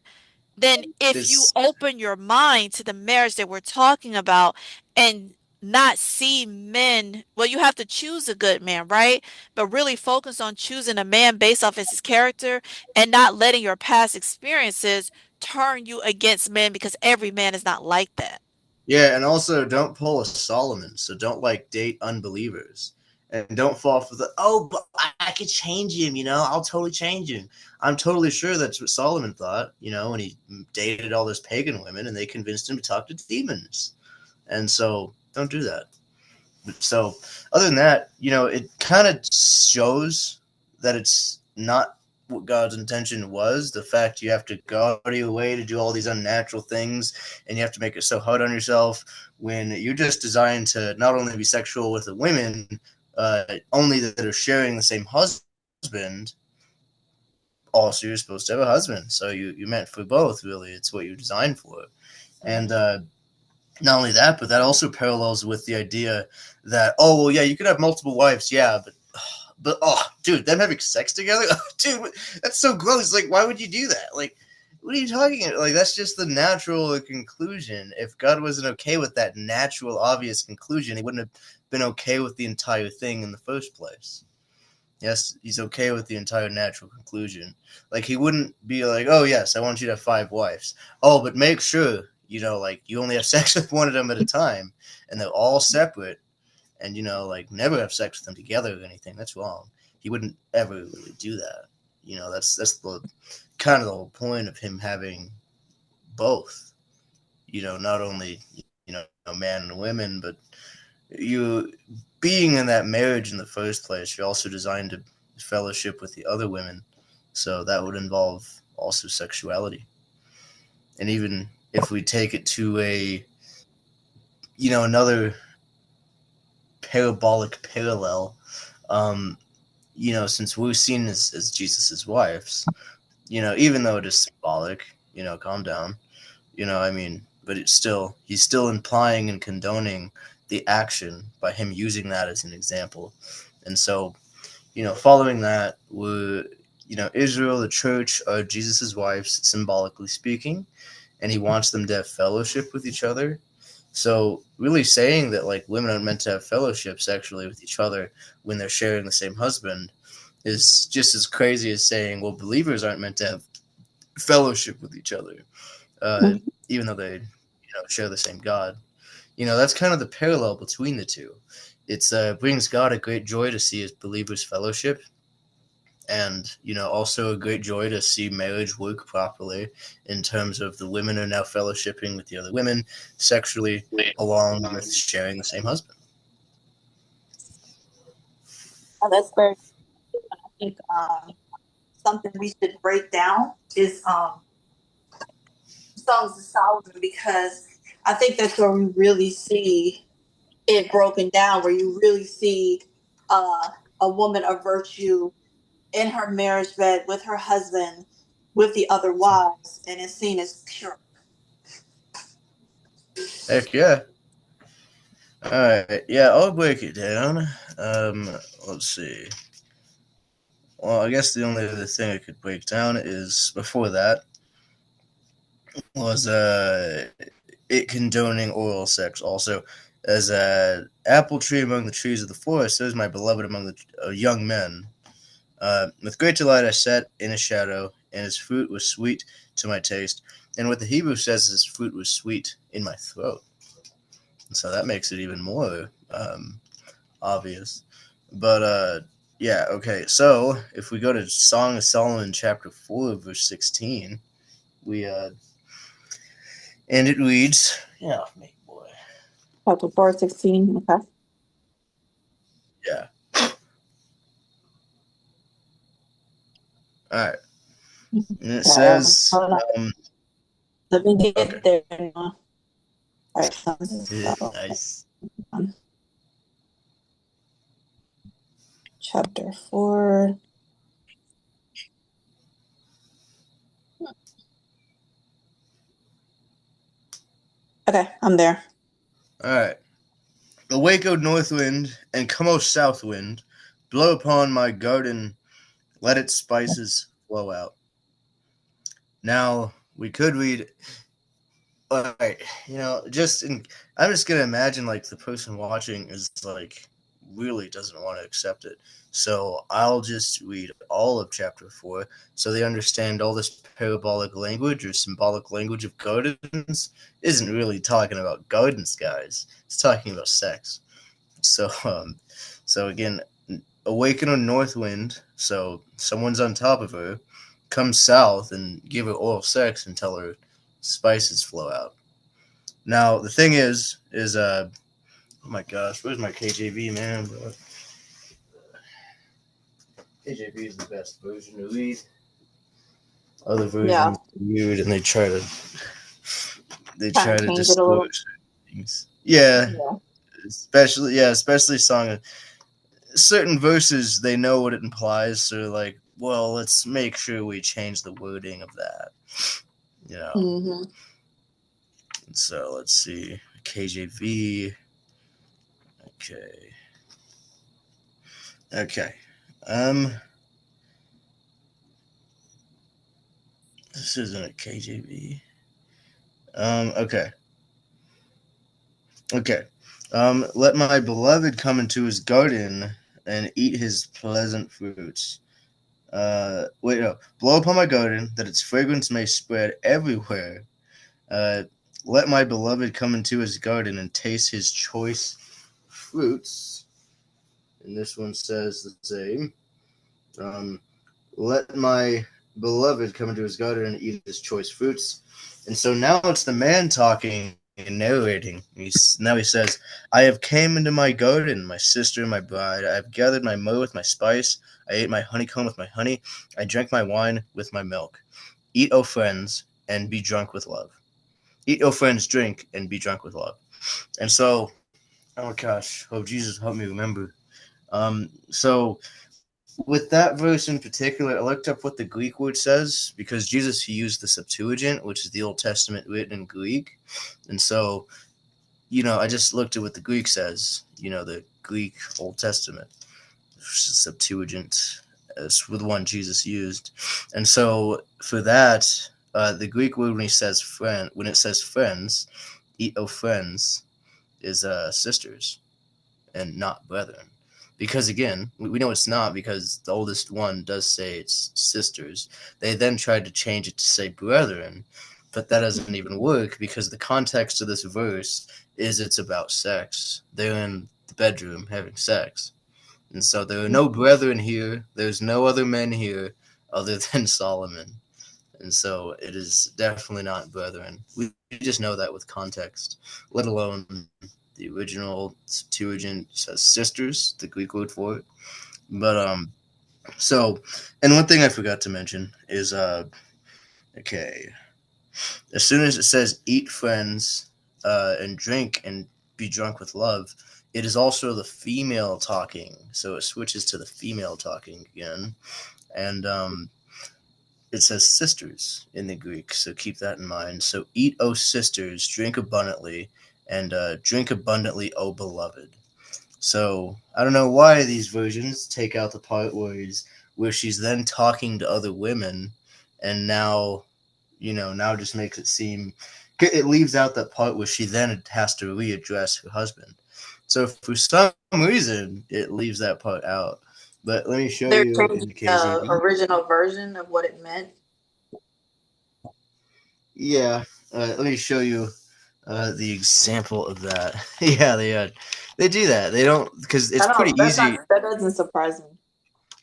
than if you This open your mind to the marriage that we're talking about and not see men. Well, you have to choose a good man, right? But really focus on choosing a man based off his character and not letting your past experiences turn you against men because every man is not like that. Yeah, and also don't pull a Solomon, so don't like date unbelievers. And don't fall for the but I could change him, I'll totally change him. I'm totally sure that's what Solomon thought, when he dated all those pagan women and they convinced him to talk to demons. And so don't do that. So other than that, it kind of shows that it's not what God's intention was. The fact you have to go out of your way to do all these unnatural things and you have to make it so hard on yourself when you're just designed to not only be sexual with the women, only that are sharing the same husband. Also, you're supposed to have a husband, so you're meant for both. Really, it's what you're designed for. And not only that, but that also parallels with the idea that, oh well, yeah, you could have multiple wives, yeah, but oh, dude, them having sex together, dude, that's so gross. Like, why would you do that? Like, what are you talking about? Like, that's just the natural conclusion. If God wasn't okay with that natural, obvious conclusion, He wouldn't have been okay with the entire thing in the first place. Yes, He's okay with the entire natural conclusion. Like, He wouldn't be like, oh yes, I want you to have 5 wives. Oh, but make sure like you only have sex with one of them at a time, and they're all separate and like never have sex with them together or anything. That's wrong. He wouldn't ever really do that. That's the kind of the whole point of him having both. Not only man and women, but you being in that marriage in the first place. You're also designed to fellowship with the other women, so that would involve also sexuality. And even if we take it to a another parabolic parallel, um, since we're seen as Jesus's wives, even though it is symbolic, calm down, I mean, but he's still implying and condoning the action by him using that as an example. And so, following that, we're, Israel, the church, are Jesus's wives, symbolically speaking, and he wants them to have fellowship with each other. So really saying that like women aren't meant to have fellowship sexually with each other when they're sharing the same husband is just as crazy as saying, well, believers aren't meant to have fellowship with each other, uh, Mhm. even though they, share the same God. That's kind of the parallel between the two. It's brings God a great joy to see his believers fellowship, and also a great joy to see marriage work properly in terms of the women are now fellowshipping with the other women sexually, along with sharing the same husband. Oh, that's very, I think, something we should break down is Songs of Solomon because I think that's where we really see it broken down, where you really see uh, a woman of virtue in her marriage bed with her husband, with the other wives, and is seen as pure. Heck yeah. All right. Yeah, I'll break it down. Um, let's see. Well, I guess the only other thing I could break down is before that was it condoning oral sex. Also, as a apple tree among the trees of the forest, so is my beloved among the young men. With great delight I sat in his shadow, and his fruit was sweet to my taste. And what the Hebrew says is his fruit was sweet in my throat. And so that makes it even more obvious. But yeah, okay. So if we go to Song of Solomon, chapter 4, verse 16, we and it reads, yeah, mate, boy, Chapter 4:16. Okay. yeah. All right, and it Sorry, says, hold on. um, Let me okay, get there now. All right, so nice. chapter 4. Okay, I'm there. All right. Awake, O north wind, and come, O south wind, blow upon my garden, let its spices flow out. Now we could read, like, just in. I'm just gonna imagine like the person watching is like really doesn't want to accept it. So I'll just read all of chapter 4 so they understand all this parabolic language or symbolic language of gardens isn't really talking about gardens, guys. It's talking about sex. So, so again, awaken a north wind. So someone's on top of her, come south and give her oral sex until her spices flow out. Now the thing is oh my gosh, where's my KJV, man? Bro? KJV is the best version to read. Other Yeah, versions are weird, and they kind try of to change it a little. distort things. Yeah, Yeah. especially song certain verses they know what it implies, so they're like, well, let's make sure we change the wording of that. You know. Mm-hmm. So let's see. KJV. Okay. Okay. Um this isn't a KJV. Okay. Okay. Let my beloved come into his garden and eat his pleasant fruits. Wait, no. Blow upon my garden that its fragrance may spread everywhere. Uh, let my beloved come into his garden and taste his choice fruits. And this one says the same. Um, let my beloved come into his garden and eat his choice fruits. And so now it's the man talking and narrating. Now he says, I have came into my garden, my sister, my bride. I have gathered my myrrh with my spice. I ate my honeycomb with my honey. I drank my wine with my milk. Eat, O friends, and be drunk with love. Eat, O friends, drink, and be drunk with love. And so, oh gosh, oh Jesus, help me remember. So with that verse in particular, I looked up what the Greek word says because Jesus he used the Septuagint, which is the Old Testament written in Greek, and so I just looked at what the Greek says. The Greek Old Testament Septuagint is the one Jesus used, and so for that, the Greek word when it says friends, eat o friends, is sisters and not brethren. Because again, we know it's not because the oldest one does say it's sisters. They then tried to change it to say brethren, but that doesn't even work because the context of this verse is it's about sex. They're in the bedroom having sex. And so there are no brethren here. There's no other men here other than Solomon. And so it is definitely not brethren. We just know that with context, let alone the original Septuagint says sisters, the Greek word for it. But so, and one thing I forgot to mention is okay, as soon as it says eat friends and drink and be drunk with love, it is also the female talking. So it switches to the female talking again. And it says sisters in the Greek, so keep that in mind. So eat, O sisters, drink abundantly, and drink abundantly, O beloved. So I don't know why these versions take out the part where she's then talking to other women, and now, now just makes it seem it leaves out that part where she then has to readdress her husband. So for some reason, it leaves that part out. But let me show They're you changing in the KJV. original version of what it meant. Yeah, let me show you the example of that. Yeah, they do that. They don't because it's I pretty don't. That's not. easy. That doesn't surprise me.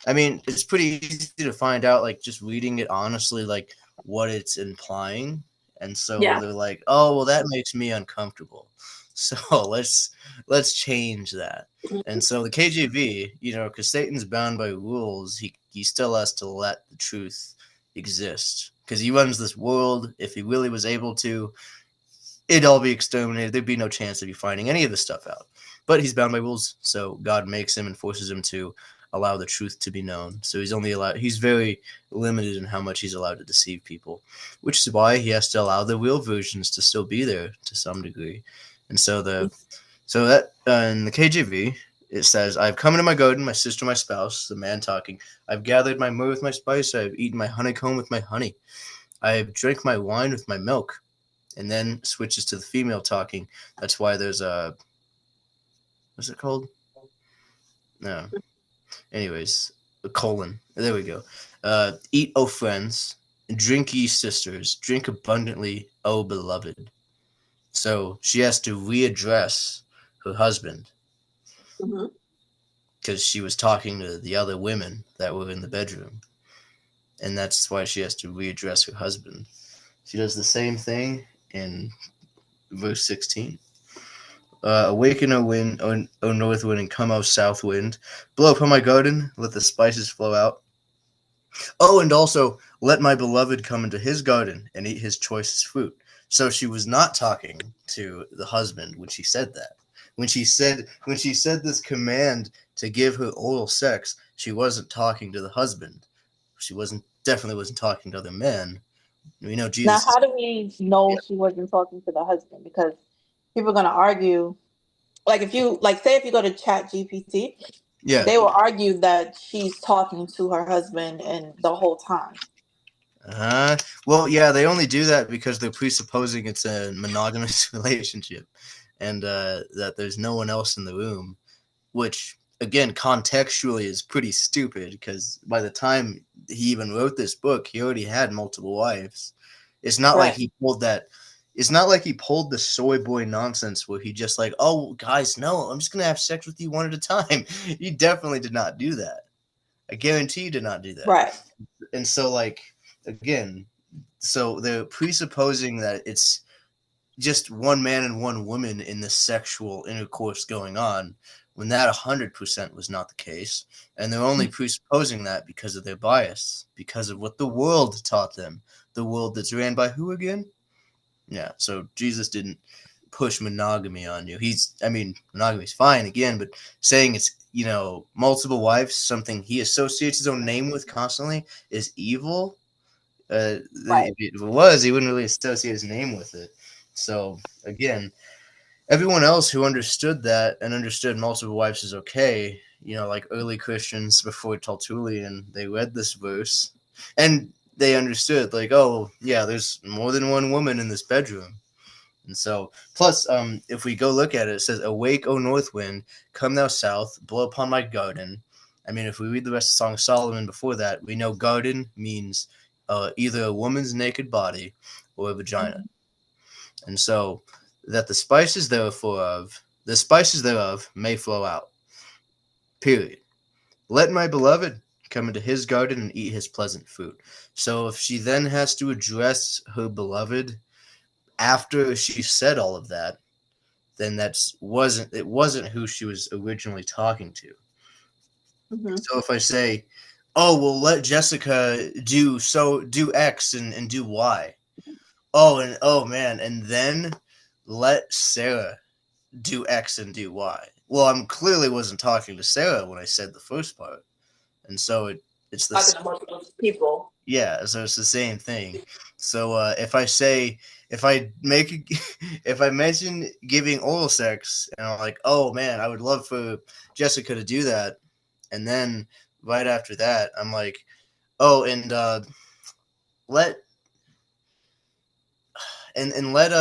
I mean, it's pretty easy to find out, like, just reading it honestly, like, what it's implying. And so Yeah. they're like, oh, well, that makes me uncomfortable. So let's change that. And so the KJV, because Satan's bound by rules, he still has to let the truth exist. Because he runs this world. If he really was able to, it'd all be exterminated. There'd be no chance of you finding any of this stuff out. But he's bound by rules, so God makes him and forces him to allow the truth to be known. So he's very limited in how much he's allowed to deceive people, which is why he has to allow the real versions to still be there to some degree. And so that in the KJV it says, "I've come into my garden, my sister, my spouse, the man talking. I've gathered my myrrh with my spice. I've eaten my honeycomb with my honey. I have drank my wine with my milk." And then switches to the female talking. That's why there's a what's it called? No. Anyways, a colon. There we go. Eat, O friends, drink, ye sisters, drink abundantly, O beloved. So she has to readdress her husband Mm-hmm. because she was talking to the other women that were in the bedroom, and that's why she has to readdress her husband. She does the same thing in verse 16. Awaken, O wind, O north wind, and come, O south wind. Blow upon my garden, let the spices flow out. Oh, and also let my beloved come into his garden and eat his choicest fruit. So she was not talking to the husband when she said that. When she said this command to give her oral sex, she wasn't talking to the husband. She definitely wasn't talking to other men. We know Now, Jesus is. how do we know Yeah. she wasn't talking to the husband? Because people are going to argue. Like if you say if you go to Chat GPT, Yeah. they will argue that she's talking to her husband and the whole time. Uh, well, yeah, they only do that because they're presupposing it's a monogamous relationship and that there's no one else in the room, which, again, contextually is pretty stupid because by the time he even wrote this book, he already had multiple wives. It's not like Right. he pulled that. It's not like he pulled the soy boy nonsense where he just like, oh, guys, no, I'm just going to have sex with you one at a time. He definitely did not do that. I guarantee he did not do that. Right. And so, like, again, so they're presupposing that it's just one man and one woman in this sexual intercourse going on, when that 100% was not the case. And they're only presupposing that because of their bias, because of what the world taught them. The world that's ran by who again? Yeah, so Jesus didn't push monogamy on you. Monogamy's fine again, but saying it's, multiple wives, something he associates his own name with constantly, is evil. Right. If it was, he wouldn't really associate his name with it. So again, everyone else who understood that and understood multiple wives is okay, like early Christians before Tertullian, they read this verse and they understood, like, oh yeah, there's more than one woman in this bedroom. And so, plus, if we go look at it, it says, "Awake, O north wind, come thou south, blow upon my garden." I mean, if we read the rest of Song of Solomon before that, we know garden means either a woman's naked body or a vagina. Mhm. And so, that the spices thereof may flow out. Period. Let my beloved come into his garden and eat his pleasant fruit. So, if she then has to address her beloved after she said all of that, then it wasn't who she was originally talking to. Mhm. So if I say, "Oh, well, let Jessica do X and do Y," oh, man, and then let Sarah do X and do Y. well, I'm clearly wasn't talking to Sarah when I said the first part, and so it's the Talking to multiple people. yeah, so it's the same thing. So if I make if I mention giving oral sex and I'm like, oh man, I would love for Jessica to do that, and then right after that I'm like, oh, and let and let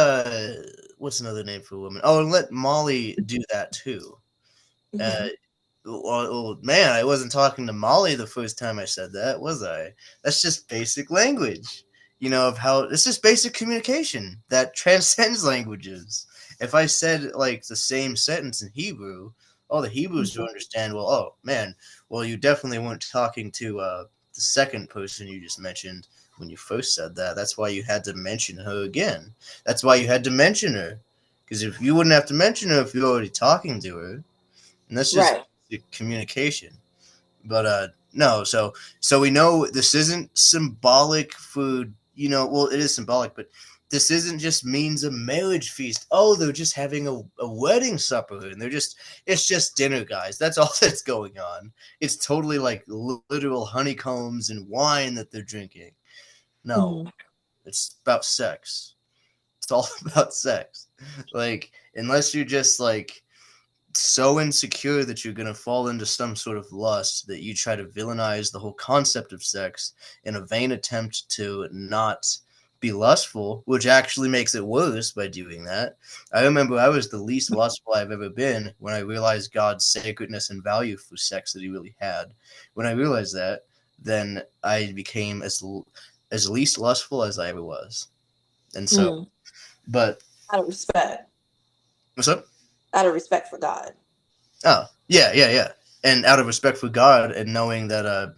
what's another name for a woman? Oh, and let Molly do that too. Uh, Mm-hmm. well, man, I wasn't talking to Molly the first time I said that, was I? That's just basic language, of how it's just basic communication that transcends languages. If I said like the same sentence in Hebrew, all the Hebrews would understand. Well, oh man, well you definitely weren't talking to the second person you just mentioned when you first said that. That's why you had to mention her again. That's why you had to mention her, because if you wouldn't have to mention her if you're already talking to her, and that's just Right. communication. But no, so we know this isn't symbolic food. Well, it is symbolic, but this isn't just means a marriage feast. Oh, they're just having a wedding supper, and it's just dinner, guys. That's all that's going on. It's totally like literal honeycombs and wine that they're drinking. No, Mm-hmm. it's about sex. It's all about sex. Like, unless you're just like so insecure that you're going to fall into some sort of lust that you try to villainize the whole concept of sex in a vain attempt to not be lustful, which actually makes it worse by doing that. I remember I was the least lustful I've ever been when I realized God's sacredness and value for sex that he really had. When I realized that, then I became as least lustful as I ever was. And so, Mm. but Out of respect. what's up? Out of respect for God. Oh, yeah, yeah, yeah. And out of respect for God and knowing that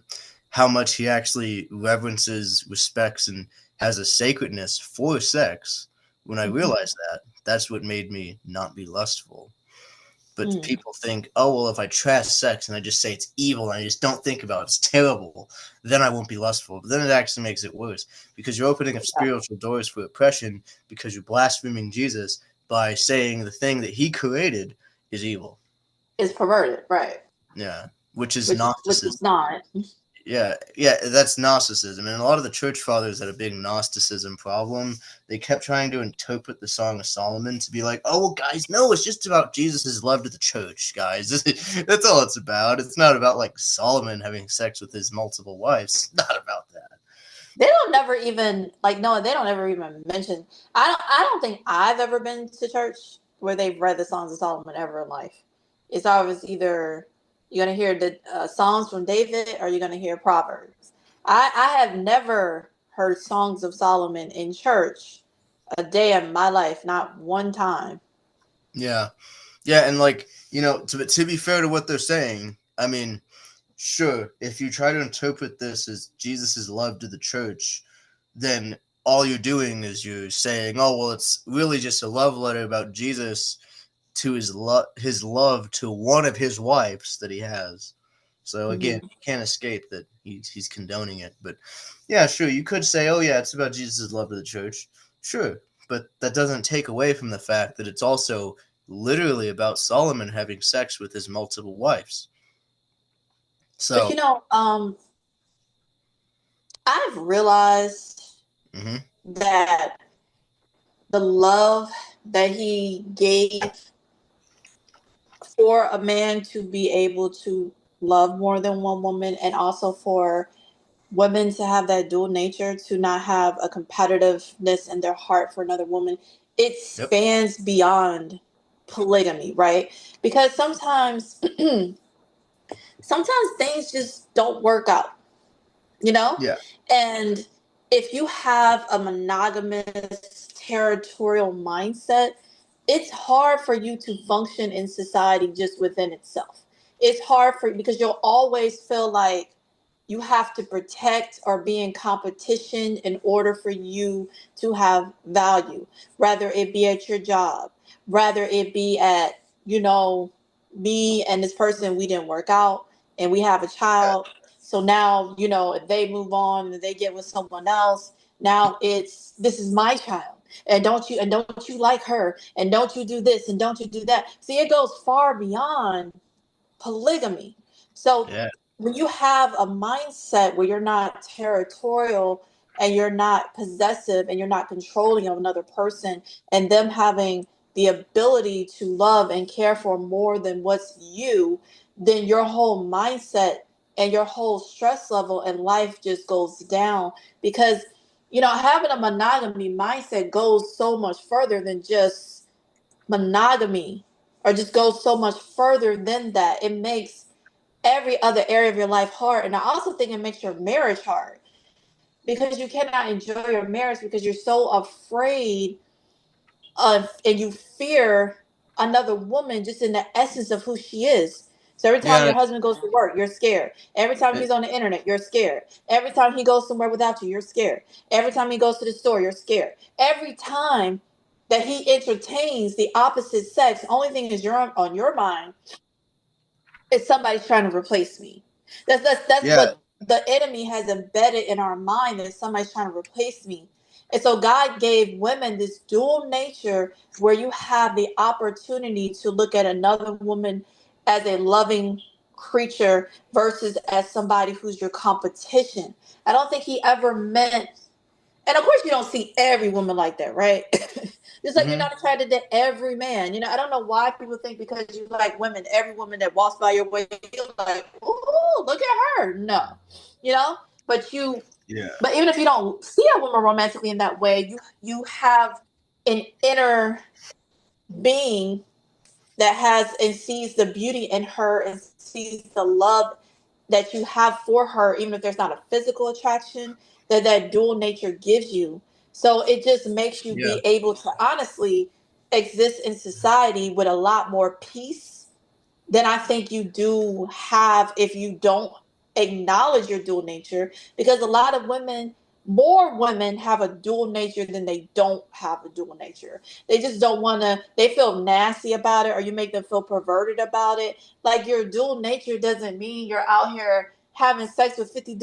how much he actually reverences, respects, and has a sacredness for sex, when I Mm-hmm. realized that, that's what made me not be lustful. But Mm. people think, oh, well, if I trash sex and I just say it's evil and I just don't think about it, it's terrible, then I won't be lustful. But then it actually makes it worse because you're opening up Yeah. spiritual doors for oppression because you're blaspheming Jesus by saying the thing that he created is evil. It's perverted, right? Yeah, which is Which Gnosticism. is not. Yeah, yeah, that's Gnosticism. And a lot of the church fathers had a big Gnosticism problem. They kept trying to interpret the Song of Solomon to be like, oh, well, guys, no, it's just about Jesus' love to the church, guys. That's all it's about. It's not about, like, Solomon having sex with his multiple wives. It's not about that. They don't never even like no, they don't ever even mention. I don't think I've ever been to church where they've read the Songs of Solomon ever in life. It's always either you're gonna hear the Psalms from David or you're gonna hear Proverbs. I have never heard Songs of Solomon in church a day in my life, not one time. Yeah. Yeah, and, like, to be fair to what they're saying, I mean, sure, if you try to interpret this as Jesus' love to the church, then all you're doing is you're saying, oh, well, it's really just a love letter about Jesus to his love to one of his wives that he has. So again, Hmm. you can't escape that he's condoning it. But yeah, sure, you could say, oh yeah, it's about Jesus' love to the church. Sure, but that doesn't take away from the fact that it's also literally about Solomon having sex with his multiple wives. But So, I've realized mm-hmm, that the love that he gave for a man to be able to love more than one woman and also for women to have that dual nature to not have a competitiveness in their heart for another woman, it yep, spans beyond polygamy, right? Because sometimes things just don't work out, you know? yeah, And if you have a monogamous territorial mindset, it's hard for you to function in society just within itself. It's hard for because you'll always feel like you have to protect or be in competition in order for you to have value, whether it be at your job, rather it be at, you know, me and this person, we didn't work out and we have a child. So now, if they move on and they get with someone else, now it's this is my child. and don't you like her, and don't you do this, and don't you do that. See, it goes far beyond polygamy. So Yeah. when you have a mindset where you're not territorial and you're not possessive and you're not controlling of another person, and them having the ability to love and care for more than what's you, then your whole mindset and your whole stress level in life just goes down. Because having a monogamy mindset goes so much further than just monogamy, or just goes so much further than that. It makes every other area of your life hard. And I also think it makes your marriage hard, because you cannot enjoy your marriage because you're so afraid of, and you fear another woman just in the essence of who she is. So every time Yeah. your husband goes to work, you're scared. Every time he's on the internet, you're scared. Every time he goes somewhere without you, you're scared. Every time he goes to the store, you're scared. Every time that he entertains the opposite sex, only thing is you're on your mind is somebody's trying to replace me. That's Yeah. what the enemy has embedded in our mind, that somebody's trying to replace me. And so God gave women this dual nature where you have the opportunity to look at another woman as a loving creature versus as somebody who's your competition. I don't think he ever meant, and of course, you don't see every woman like that, right? Just like you're Hmm. not attracted to every man. I don't know why people think because you like women, every woman that walks by your way, you're like, ooh, look at her. No, you know. But Yeah. but even if you don't see a woman romantically in that way, you have an inner being that has and sees the beauty in her and sees the love that you have for her, even if there's not a physical attraction, that dual nature gives you. So it just makes you Yeah. be able to honestly exist in society with a lot more peace than I think you do have if you don't acknowledge your dual nature. Because a lot of women, more women have a dual nature than they don't have a dual nature. They just don't want to, they feel nasty about it, or you make them feel perverted about it. Like, your dual nature doesn't mean you're out here having sex with 50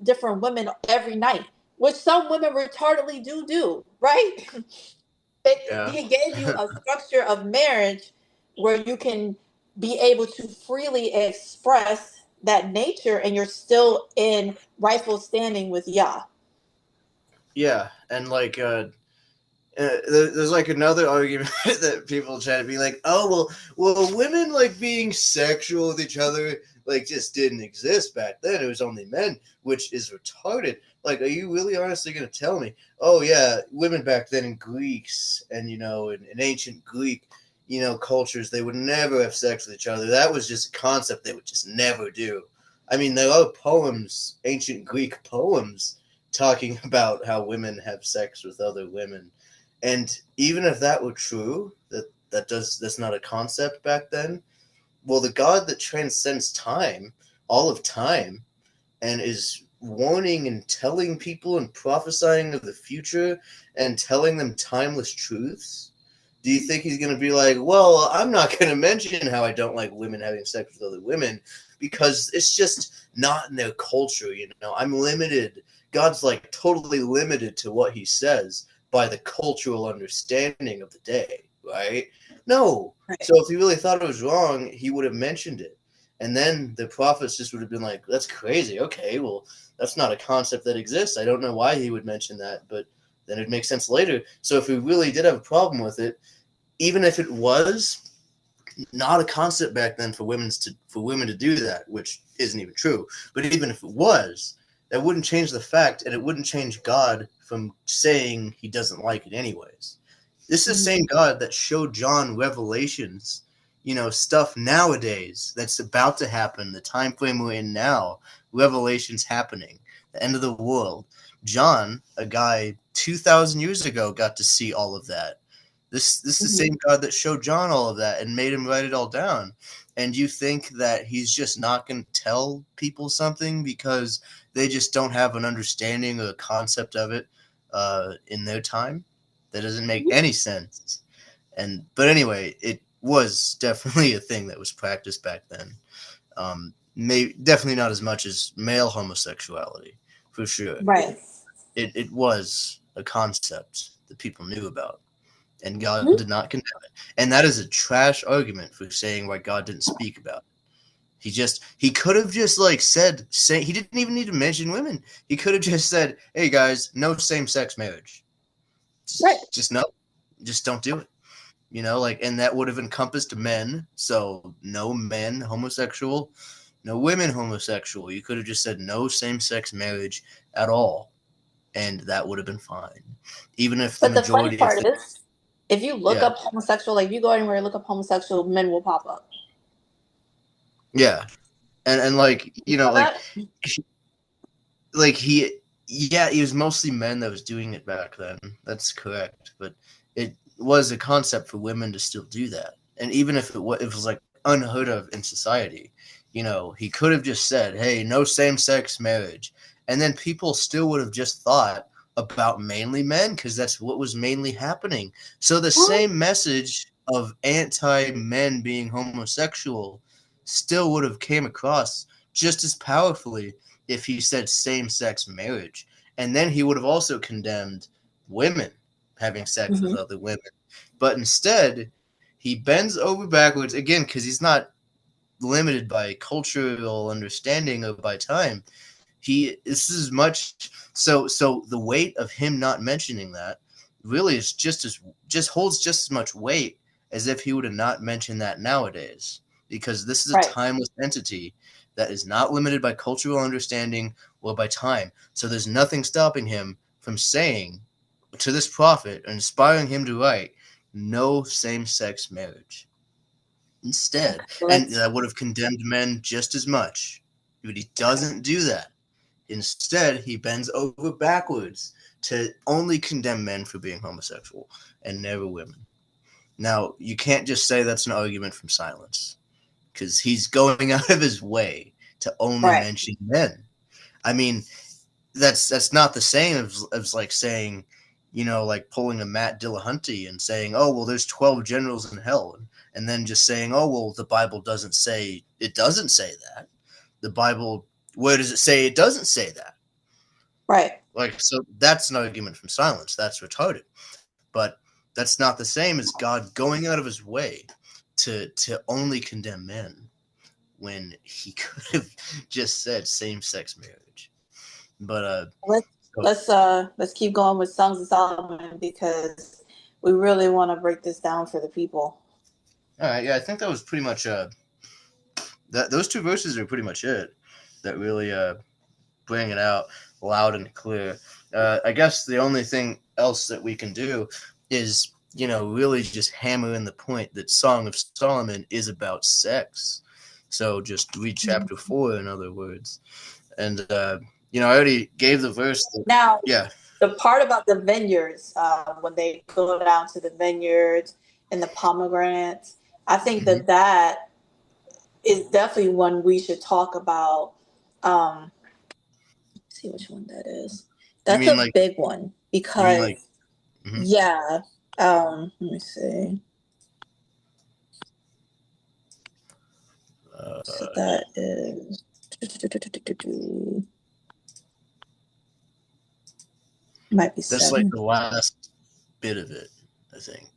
different women every night, which some women retardedly do, right? Yeah. He gave you a structure of marriage where you can be able to freely express that nature, and you're still in rightful standing with Yah. Yeah. And like, there's like another argument that people try to be like, oh well, women like being sexual with each other like just didn't exist back then. It was only men, which is retarded. Like, are you really honestly gonna tell me? Oh yeah, women back then in Greeks and in ancient Greek, cultures, they would never have sex with each other. That was just a concept they would just never do. I mean, there are poems, ancient Greek poems, talking about how women have sex with other women. And even if that were true, that's not a concept back then. Well, the God that transcends time, all of time, and is warning and telling people and prophesying of the future and telling them timeless truths. Do you think he's going to be like, well, I'm not going to mention how I don't like women having sex with other women because it's just not in their culture, I'm limited. God's like totally limited to what he says by the cultural understanding of the day, right? No. Right. So if he really thought it was wrong, he would have mentioned it. And then the prophets just would have been like, that's crazy. Okay, well, that's not a concept that exists. I don't know why he would mention that, but then it makes sense later. So if we really did have a problem with it, even if it was not a concept back then for women to do that, which isn't even true, but even if it was, that wouldn't change the fact, and it wouldn't change God from saying he doesn't like it anyways. This is the Mhm. same God that showed John revelations, stuff nowadays that's about to happen, the time frame we're in now, revelations happening, the end of the world. John, a guy 2,000 years ago, got to see all of that. This is the Mhm. same God that showed John all of that and made him write it all down. And you think that he's just not going to tell people something because they just don't have an understanding or a concept of it in their time? That doesn't make any sense. But anyway, it was definitely a thing that was practiced back then. Definitely not as much as male homosexuality, for sure. Right. It was a concept. that people knew about, and God Mhm. did not condemn it. And that is a trash argument for saying why God didn't speak about it. He could have just like say he didn't even need to mention women. He could have just said, "Hey guys, no same-sex marriage. Right. Just no, just don't do it." Like, and that would have encompassed men. So no men homosexual, no women homosexual. You could have just said no same-sex marriage at all, and that would have been fine. Even if the But the funny majority of part things, is, if you look yeah, up homosexual, like if you go anywhere and look up homosexual, men will pop up. yeah, and like You know that? he yeah, it was mostly men that was doing it back then. That's correct, but it was a concept for women to still do that. And even if it was like unheard of in society, he could have just said, "Hey, no same-sex marriage," and then people still would have just thought about mainly men because that's what was mainly happening. So the same message of anti-men being homosexual still would have came across just as powerfully if he said same-sex marriage. And then he would have also condemned women having sex with Mm-hmm. other women. But instead, he bends over backwards again because he's not limited by cultural understanding or by time. This is much so the weight of him not mentioning that really is just holds just as much weight as if he would have not mentioned that nowadays, because this is a Right. timeless entity that is not limited by cultural understanding or by time. So there's nothing stopping him from saying to this prophet, inspiring him to write, no same-sex marriage instead. Okay, so And let's. that would have condemned men just as much. But he doesn't do that. Instead, he bends over backwards to only condemn men for being homosexual and never women. Now, you can't just say that's an argument from silence, because he's going out of his way to only Right. mention men. I mean, that's not the same as like saying, like pulling a Matt Dillahunty and saying, "Oh, well, there's 12 generals in hell," and then just saying, "Oh, well, the Bible doesn't say it doesn't say that." The Bible, where does it say it doesn't say that? Right. Like, so that's an argument from silence. That's retarded. But that's not the same as God going out of his way to only condemn men when he could have just said same-sex marriage. But Let's so, let's keep going with Songs of Solomon because we really want to break this down for the people. all right, yeah, I think that was pretty much that those two verses are pretty much it that really bring it out loud and clear. I guess the only thing else that we can do is, really just hammer in the point that Song of Solomon is about sex. So just read chapter 4, in other words. And, I already gave the verse. Now, Yeah. the part about the vineyards, when they go down to the vineyards and the pomegranates, I think Mm-hmm. that is definitely one we should talk about. Let's see which one that is. You That's mean a like, big one you mean because, like, mm-hmm. yeah. Let me see. So that is. Might be That's like 7. the last bit of it, I think.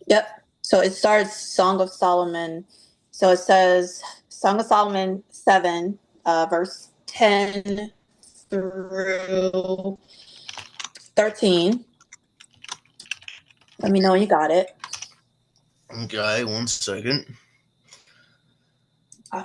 Yep. So it starts Song of Solomon. So it says Song of Solomon 7, verse 10 through 13. Let me know when you got it. Okay, 1 second. Uh,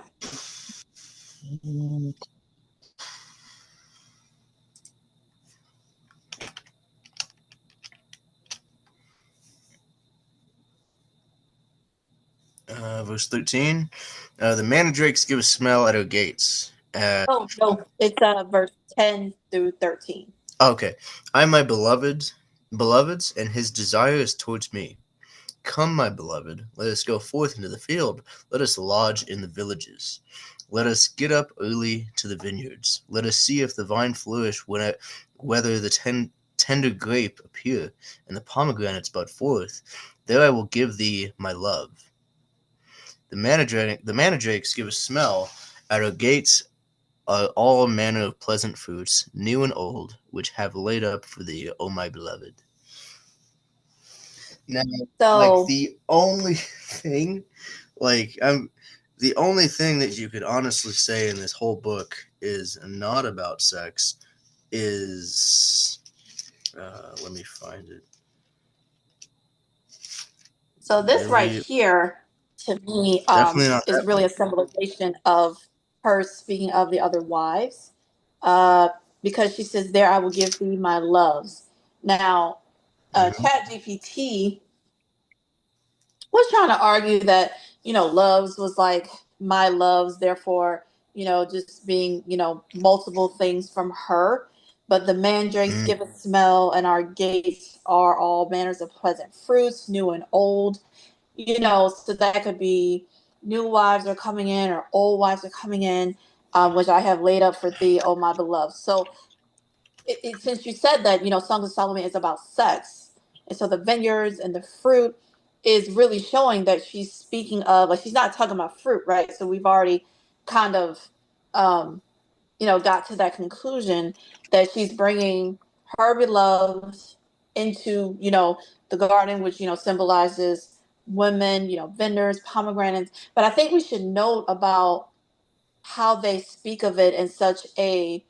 Verse 13. The mandrakes give a smell at her gates. oh, no. It's verse 10 through 13. Okay. I am my beloved's, and his desire is towards me. Come, my beloved, let us go forth into the field. Let us lodge in the villages. Let us get up early to the vineyards. Let us see if the vine flourish, whether the tender grape appear, and the pomegranates bud forth. There I will give thee my love. The mandrakes give a smell at our gates all manner of pleasant fruits, new and old, which have laid up for thee, O my beloved. Now, like So the only thing, like I'm, the only thing that you could honestly say in this whole book is not about sex is, let me find it. So this right Really, here, to me, definitely not is that really one. a symbolization of her speaking of the other wives, uh, because she says, "There I will give thee my loves." Now, Hmm. Chat GPT was trying to argue that loves was like my loves, therefore just being multiple things from her. But the mandrakes Mm, give a smell, and our gates are all manners of pleasant fruits, new and old. So that could be new wives are coming in or old wives are coming in, which I have laid up for thee, oh my beloved. So since you said that, Songs of Solomon is about sex, and so the vineyards and the fruit is really showing that she's speaking of, like, she's not talking about fruit, right? So we've already kind of, um, got to that conclusion that she's bringing her beloved into, the garden, which, symbolizes women, vendors, pomegranates. But I think we should note about how they speak of it in such a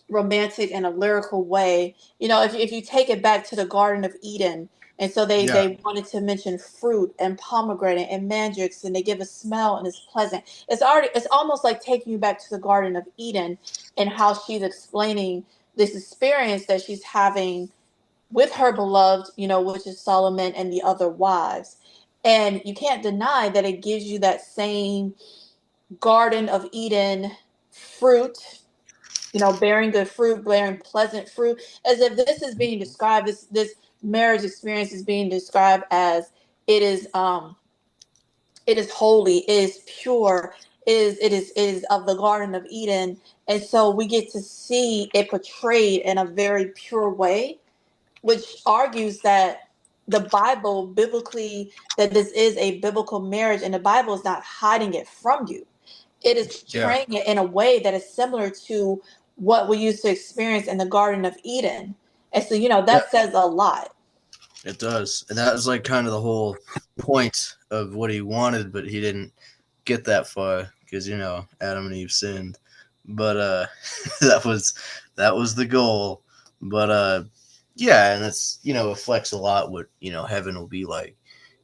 romantic and a lyrical way. If you take it back to the Garden of Eden, and so yeah, they wanted to mention fruit and pomegranate and mandrakes, and they give a smell and it's pleasant. It's almost like taking you back to the Garden of Eden and how she's explaining this experience that she's having with her beloved, which is Solomon and the other wives. And you can't deny that it gives you that same Garden of Eden fruit, bearing good fruit, bearing pleasant fruit, as if this is being described, this marriage experience is being described as it is it is holy, it is pure, it is of the Garden of Eden. And so we get to see it portrayed in a very pure way, which argues that the Bible biblically, that this is a biblical marriage, and the Bible is not hiding it from you. It is yeah, portraying it in a way that is similar to what we used to experience in the Garden of Eden. And so, yeah. that says a lot. It does, and that was like kind of the whole point of what he wanted, but he didn't get that far because Adam and Eve sinned. But that was that was the goal. But yeah, and that's reflects a lot what heaven will be like.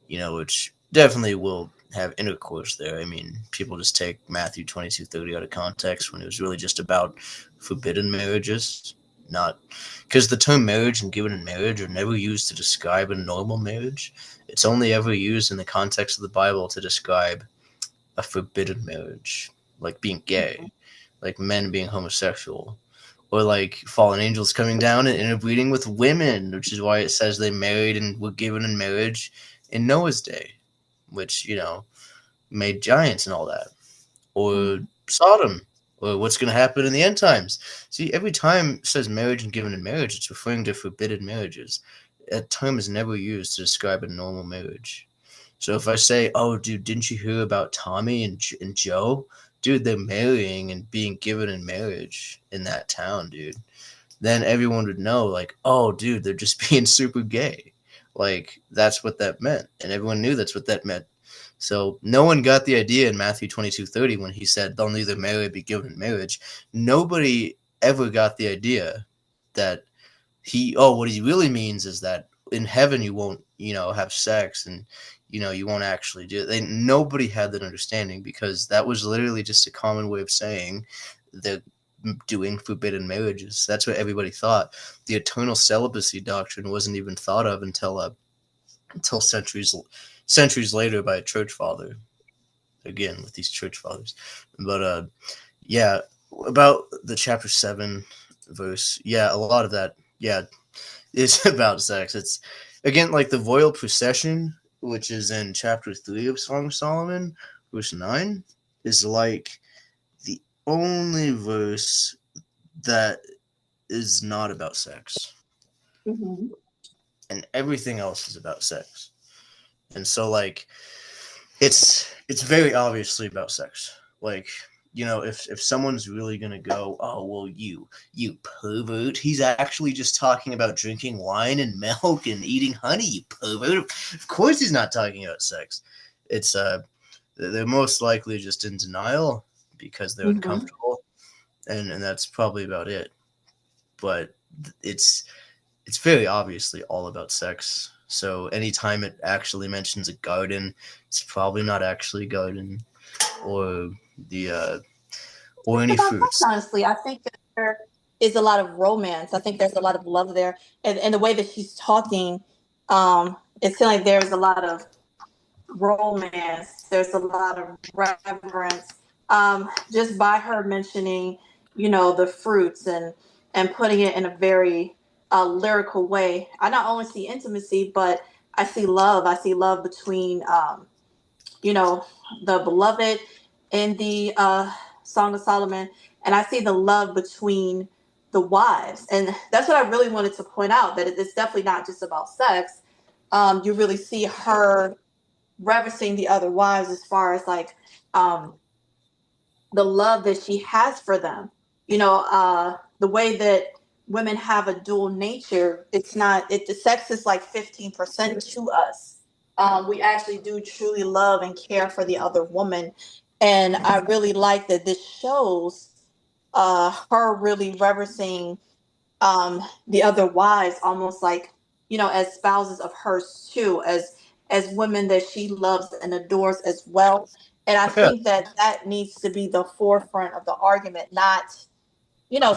Which definitely will have intercourse there. I mean, people just take Matthew 22:30 out of context when it was really just about forbidden marriages, not because the term marriage and given in marriage are never used to describe a normal marriage. It's only ever used in the context of the Bible to describe a forbidden marriage, like being gay, like men being homosexual, or like fallen angels coming down and interbreeding with women, which is why it says they married and were given in marriage in Noah's day, which made giants and all that, or Mhm. Sodom, or what's going to happen in the end times. See, every time it says marriage and given in marriage, it's referring to forbidden marriages. That term is never used to describe a normal marriage. So if I say, "Oh, dude, didn't you hear about Tommy and Joe? Dude, they're marrying and being given in marriage in that town, dude." Then everyone would know, like, "Oh, dude, they're just being super gay." Like that's what that meant, and everyone knew that's what that meant. So no one got the idea in Matthew 22:30 when he said they'll neither marry or be given in marriage. Nobody ever got the idea that what he really means is that in heaven you won't have sex, and you won't actually do it. Nobody had that understanding because that was literally just a common way of saying they're doing forbidden marriages. That's what everybody thought. The eternal celibacy doctrine wasn't even thought of until centuries later by a church father, again with these church fathers. But yeah, about the chapter 7 verse, yeah, a lot of that, yeah, is about sex. It's again like the royal procession, which is in chapter 3 of Song of Solomon, verse 9, is like the only verse that is not about sex, Mhm. and everything else is about sex. And so like it's very obviously about sex. Like if someone's really gonna go, oh well, you pervert, he's actually just talking about drinking wine and milk and eating honey, you pervert. Of course he's not talking about sex. It's they're most likely just in denial because they're Mm-hmm. uncomfortable, and that's probably about it. But it's it's very obviously all about sex. So anytime it actually mentions a garden, it's probably not actually a garden or the or It's any about sex, fruits. honestly. I think that there is a lot of romance. I think there's a lot of love there, and the way that she's talking, it seems like there's a lot of romance. There's a lot of reverence. Just by her mentioning, the fruits and putting it in a very lyrical way. I not only see intimacy, but I see love. I see love between you know, the beloved in the Song of Solomon, and I see the love between the wives, and that's what I really wanted to point out, that it's definitely not just about sex. You really see her reverencing the other wives as far as like um, the love that she has for them. The way that women have a dual nature, it's not it the sex is like 15% to us. We actually do truly love and care for the other woman. And I really like that this shows her really reverencing the other wives, almost like, as spouses of hers too, as women that she loves and adores as well. And I Yeah. think that that needs to be the forefront of the argument, not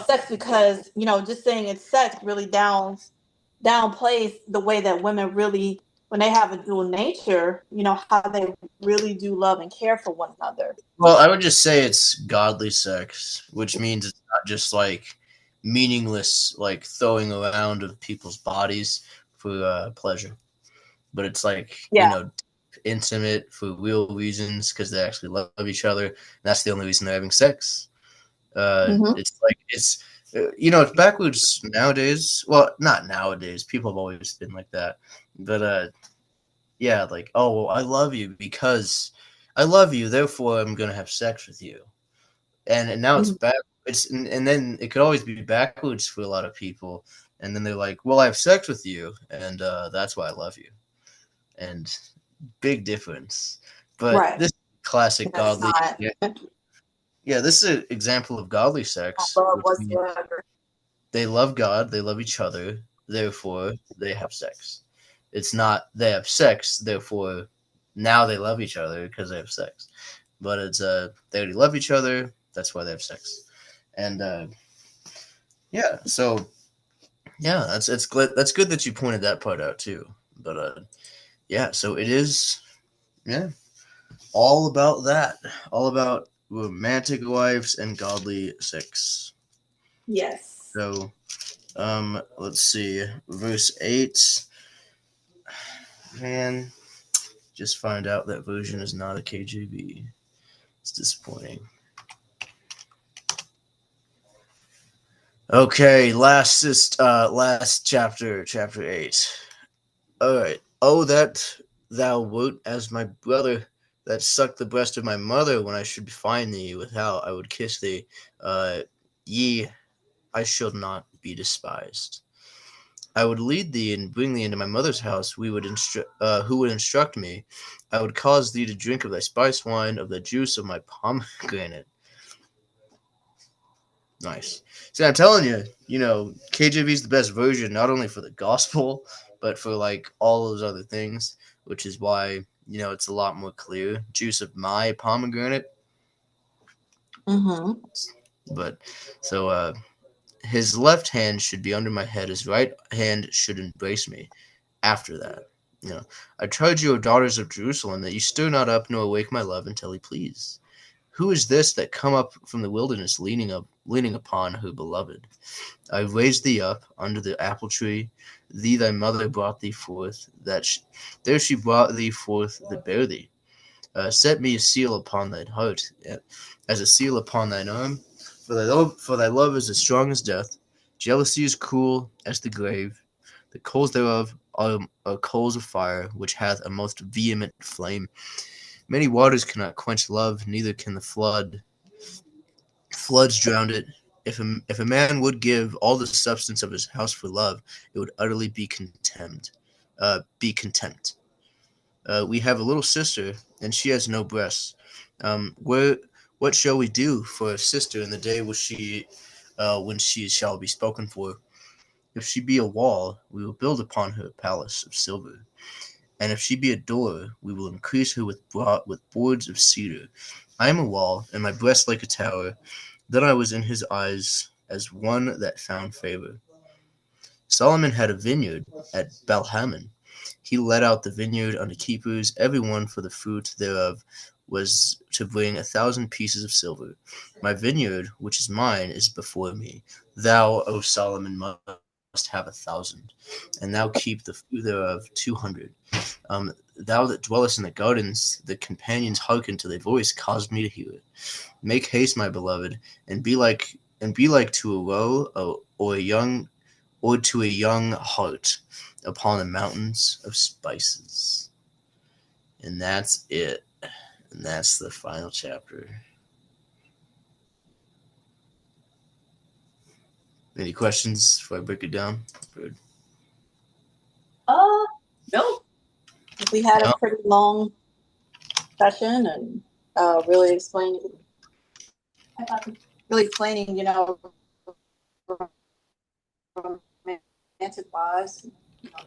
sex, because just saying it's sex really downplays the way that women really, when they have a dual nature, how they really do love and care for one another. Well, I would just say it's godly sex, which means it's not just like meaningless, like throwing around of people's bodies for pleasure, but it's like Yeah. intimate for real reasons because they actually love each other. And that's the only reason they're having sex. Hmm. It's like it's backwards nowadays. Well, not nowadays. People have always been like that, but yeah, like, oh well, I love you because I love you, therefore I'm gonna have sex with you. And now it's Hmm. back. And then it could always be backwards for a lot of people. And then they're like, well, I have sex with you, and that's why I love you. And big difference. But Right. this classic That's godly, not yeah, yeah, this is an example of godly sex, love which means whatsoever. they love God, they love each other, therefore they have sex. It's not they have sex, therefore now they love each other because they have sex. But it's they already love each other, that's why they have sex. And yeah, so yeah, that's good that you pointed that part out too. But yeah, so it is, yeah, all about that, all about romantic wives and godly sex. Yes. So let's see, verse 8. Man, just find out that version is not a KJV. It's disappointing. Okay, last chapter, chapter 8. All right. Oh, that thou wert as my brother that sucked the breast of my mother when I should find thee without I would kiss thee. Ye, I shall not be despised. I would lead thee and bring thee into my mother's house. Who would instruct me? I would cause thee to drink of thy spice wine, of the juice of my pomegranate. Nice. See, I'm telling you, KJV is the best version, not only for the gospel, but for like all those other things, which is why it's a lot more clear. Juice of my pomegranate, Mm-hmm. but so his left hand should be under my head, his right hand should embrace me. After that, I charge you, O daughters of Jerusalem, that you stir not up nor awake my love until he please. Who is this that come up from the wilderness, leaning upon her beloved? I raised thee up under the apple tree. Thee thy mother brought thee forth. There she brought thee forth that bare thee. Set me a seal upon thine heart, as a seal upon thine arm. For thy love is as strong as death. Jealousy is cruel as the grave. The coals thereof are coals of fire, which hath a most vehement flame. Many waters cannot quench love, neither can the flood Floods drowned it. If a man would give all the substance of his house for love, it would utterly be contemned. Be contempt. We have a little sister, and she has no breasts. Where what shall we do for a sister in the day when she shall be spoken for? If she be a wall, we will build upon her a palace of silver. And if she be a door, we will increase her with boards of cedar. I am a wall, and my breast like a tower. Then I was in his eyes as one that found favor. Solomon had a vineyard at Balhaman. He let out the vineyard unto keepers, every one for the fruit thereof was to bring 1,000 pieces of silver. My vineyard, which is mine, is before me. Thou, O Solomon, must have 1,000, and thou keep the fruit thereof 200. Thou that dwellest in the gardens, the companions hearken to thy voice, caused me to hear it. Make haste, my beloved, and be like to a roe or to a young hart upon the mountains of spices. And that's it. And that's the final chapter. Any questions before I break it down? Good. Nope. We had a Oh, pretty long session and really explaining, romantic wise,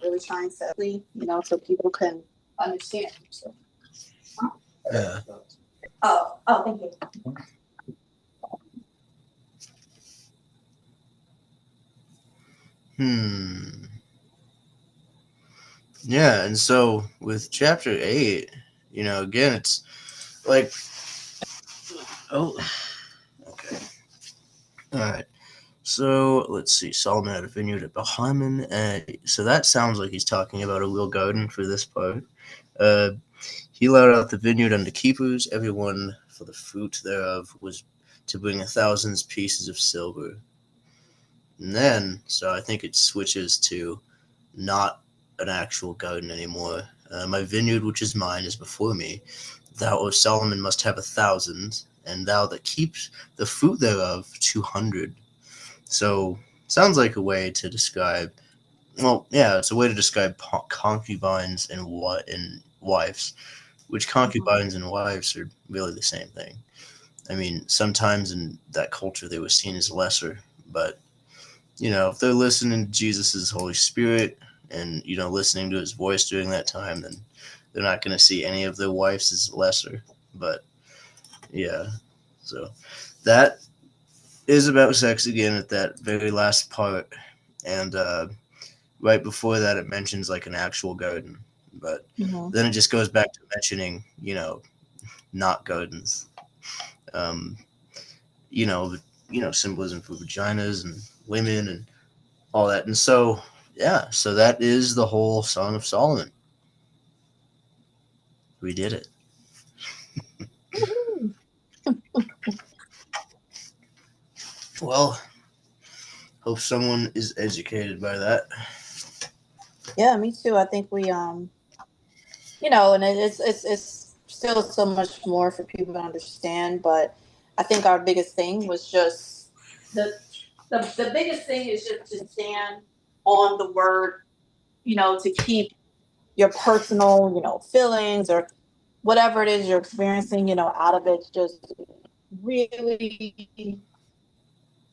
really trying to, so people can understand. So. yeah. Thank you. Yeah, and so with chapter 8, again, it's like, oh, okay. All right. So let's see. Solomon had a vineyard at Bahaman. So that sounds like he's talking about a real garden for this part. Uh, he allowed out the vineyard unto keepers, everyone for the fruit thereof was to bring 1,000 pieces of silver. And then, so I think it switches to not an actual garden anymore. My vineyard, which is mine, is before me. Thou, O Solomon, must have 1,000, and thou that keeps the fruit thereof 200. So, sounds like a way to describe. Well, yeah, it's a way to describe concubines and wives, which concubines and wives are really the same thing. I mean, sometimes in that culture they were seen as lesser, but if they're listening to Jesus' Holy Spirit and listening to His voice during that time, then they're not going to see any of their wives as lesser. But yeah, so that is about sex again at that very last part, and right before that it mentions like an actual garden, but then it just goes back to mentioning not gardens, um, you know symbolism for vaginas and women and all that, and so yeah, so that is the whole Song of Solomon. We did it. Well, hope someone is educated by that. Yeah, me too. I think we and it's still so much more for people to understand, but I think our biggest thing was just the biggest thing is just to stand on the word, to keep your personal, feelings or whatever it is you're experiencing, out of it, just really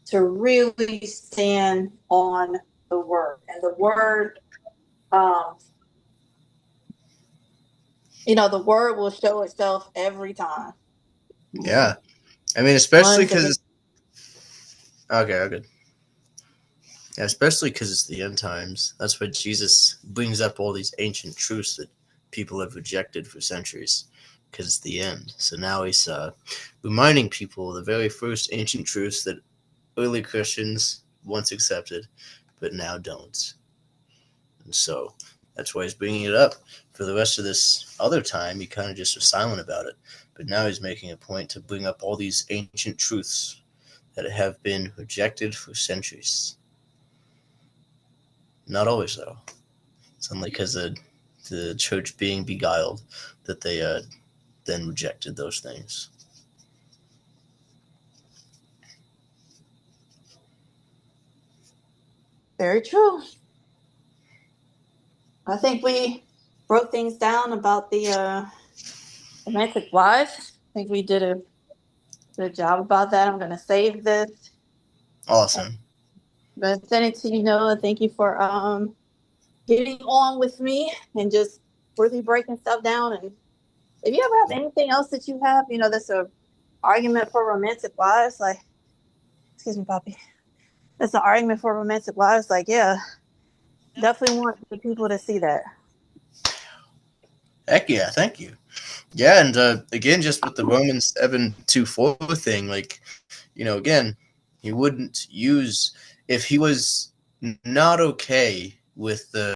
to really stand on the word. And the word, um, the word will show itself every time. Yeah, I mean, especially Once again. because okay. Yeah, especially because it's the end times. That's why Jesus brings up all these ancient truths that people have rejected for centuries, because it's the end. So now he's reminding people of the very first ancient truths that early Christians once accepted, but now don't. And so that's why he's bringing it up. For the rest of this other time, he kind of just was silent about it. But now he's making a point to bring up all these ancient truths that have been rejected for centuries. Not always, though. It's only because of the church being beguiled that they then rejected those things. Very true. I think we broke things down about the romantic wives. I think we did a good job about that. I'm gonna save this. Awesome. But send it to you, Noah. Thank you for getting on with me and just really breaking stuff down. And if you ever have anything else that you have, that's a argument for romantic wives, like, excuse me, Poppy. That's an argument for romantic wives. Like, yeah, definitely want the people to see that. Heck yeah, thank you. Yeah, and again, just with the Romans 7:24 thing, like, again, he wouldn't use if he was not okay with the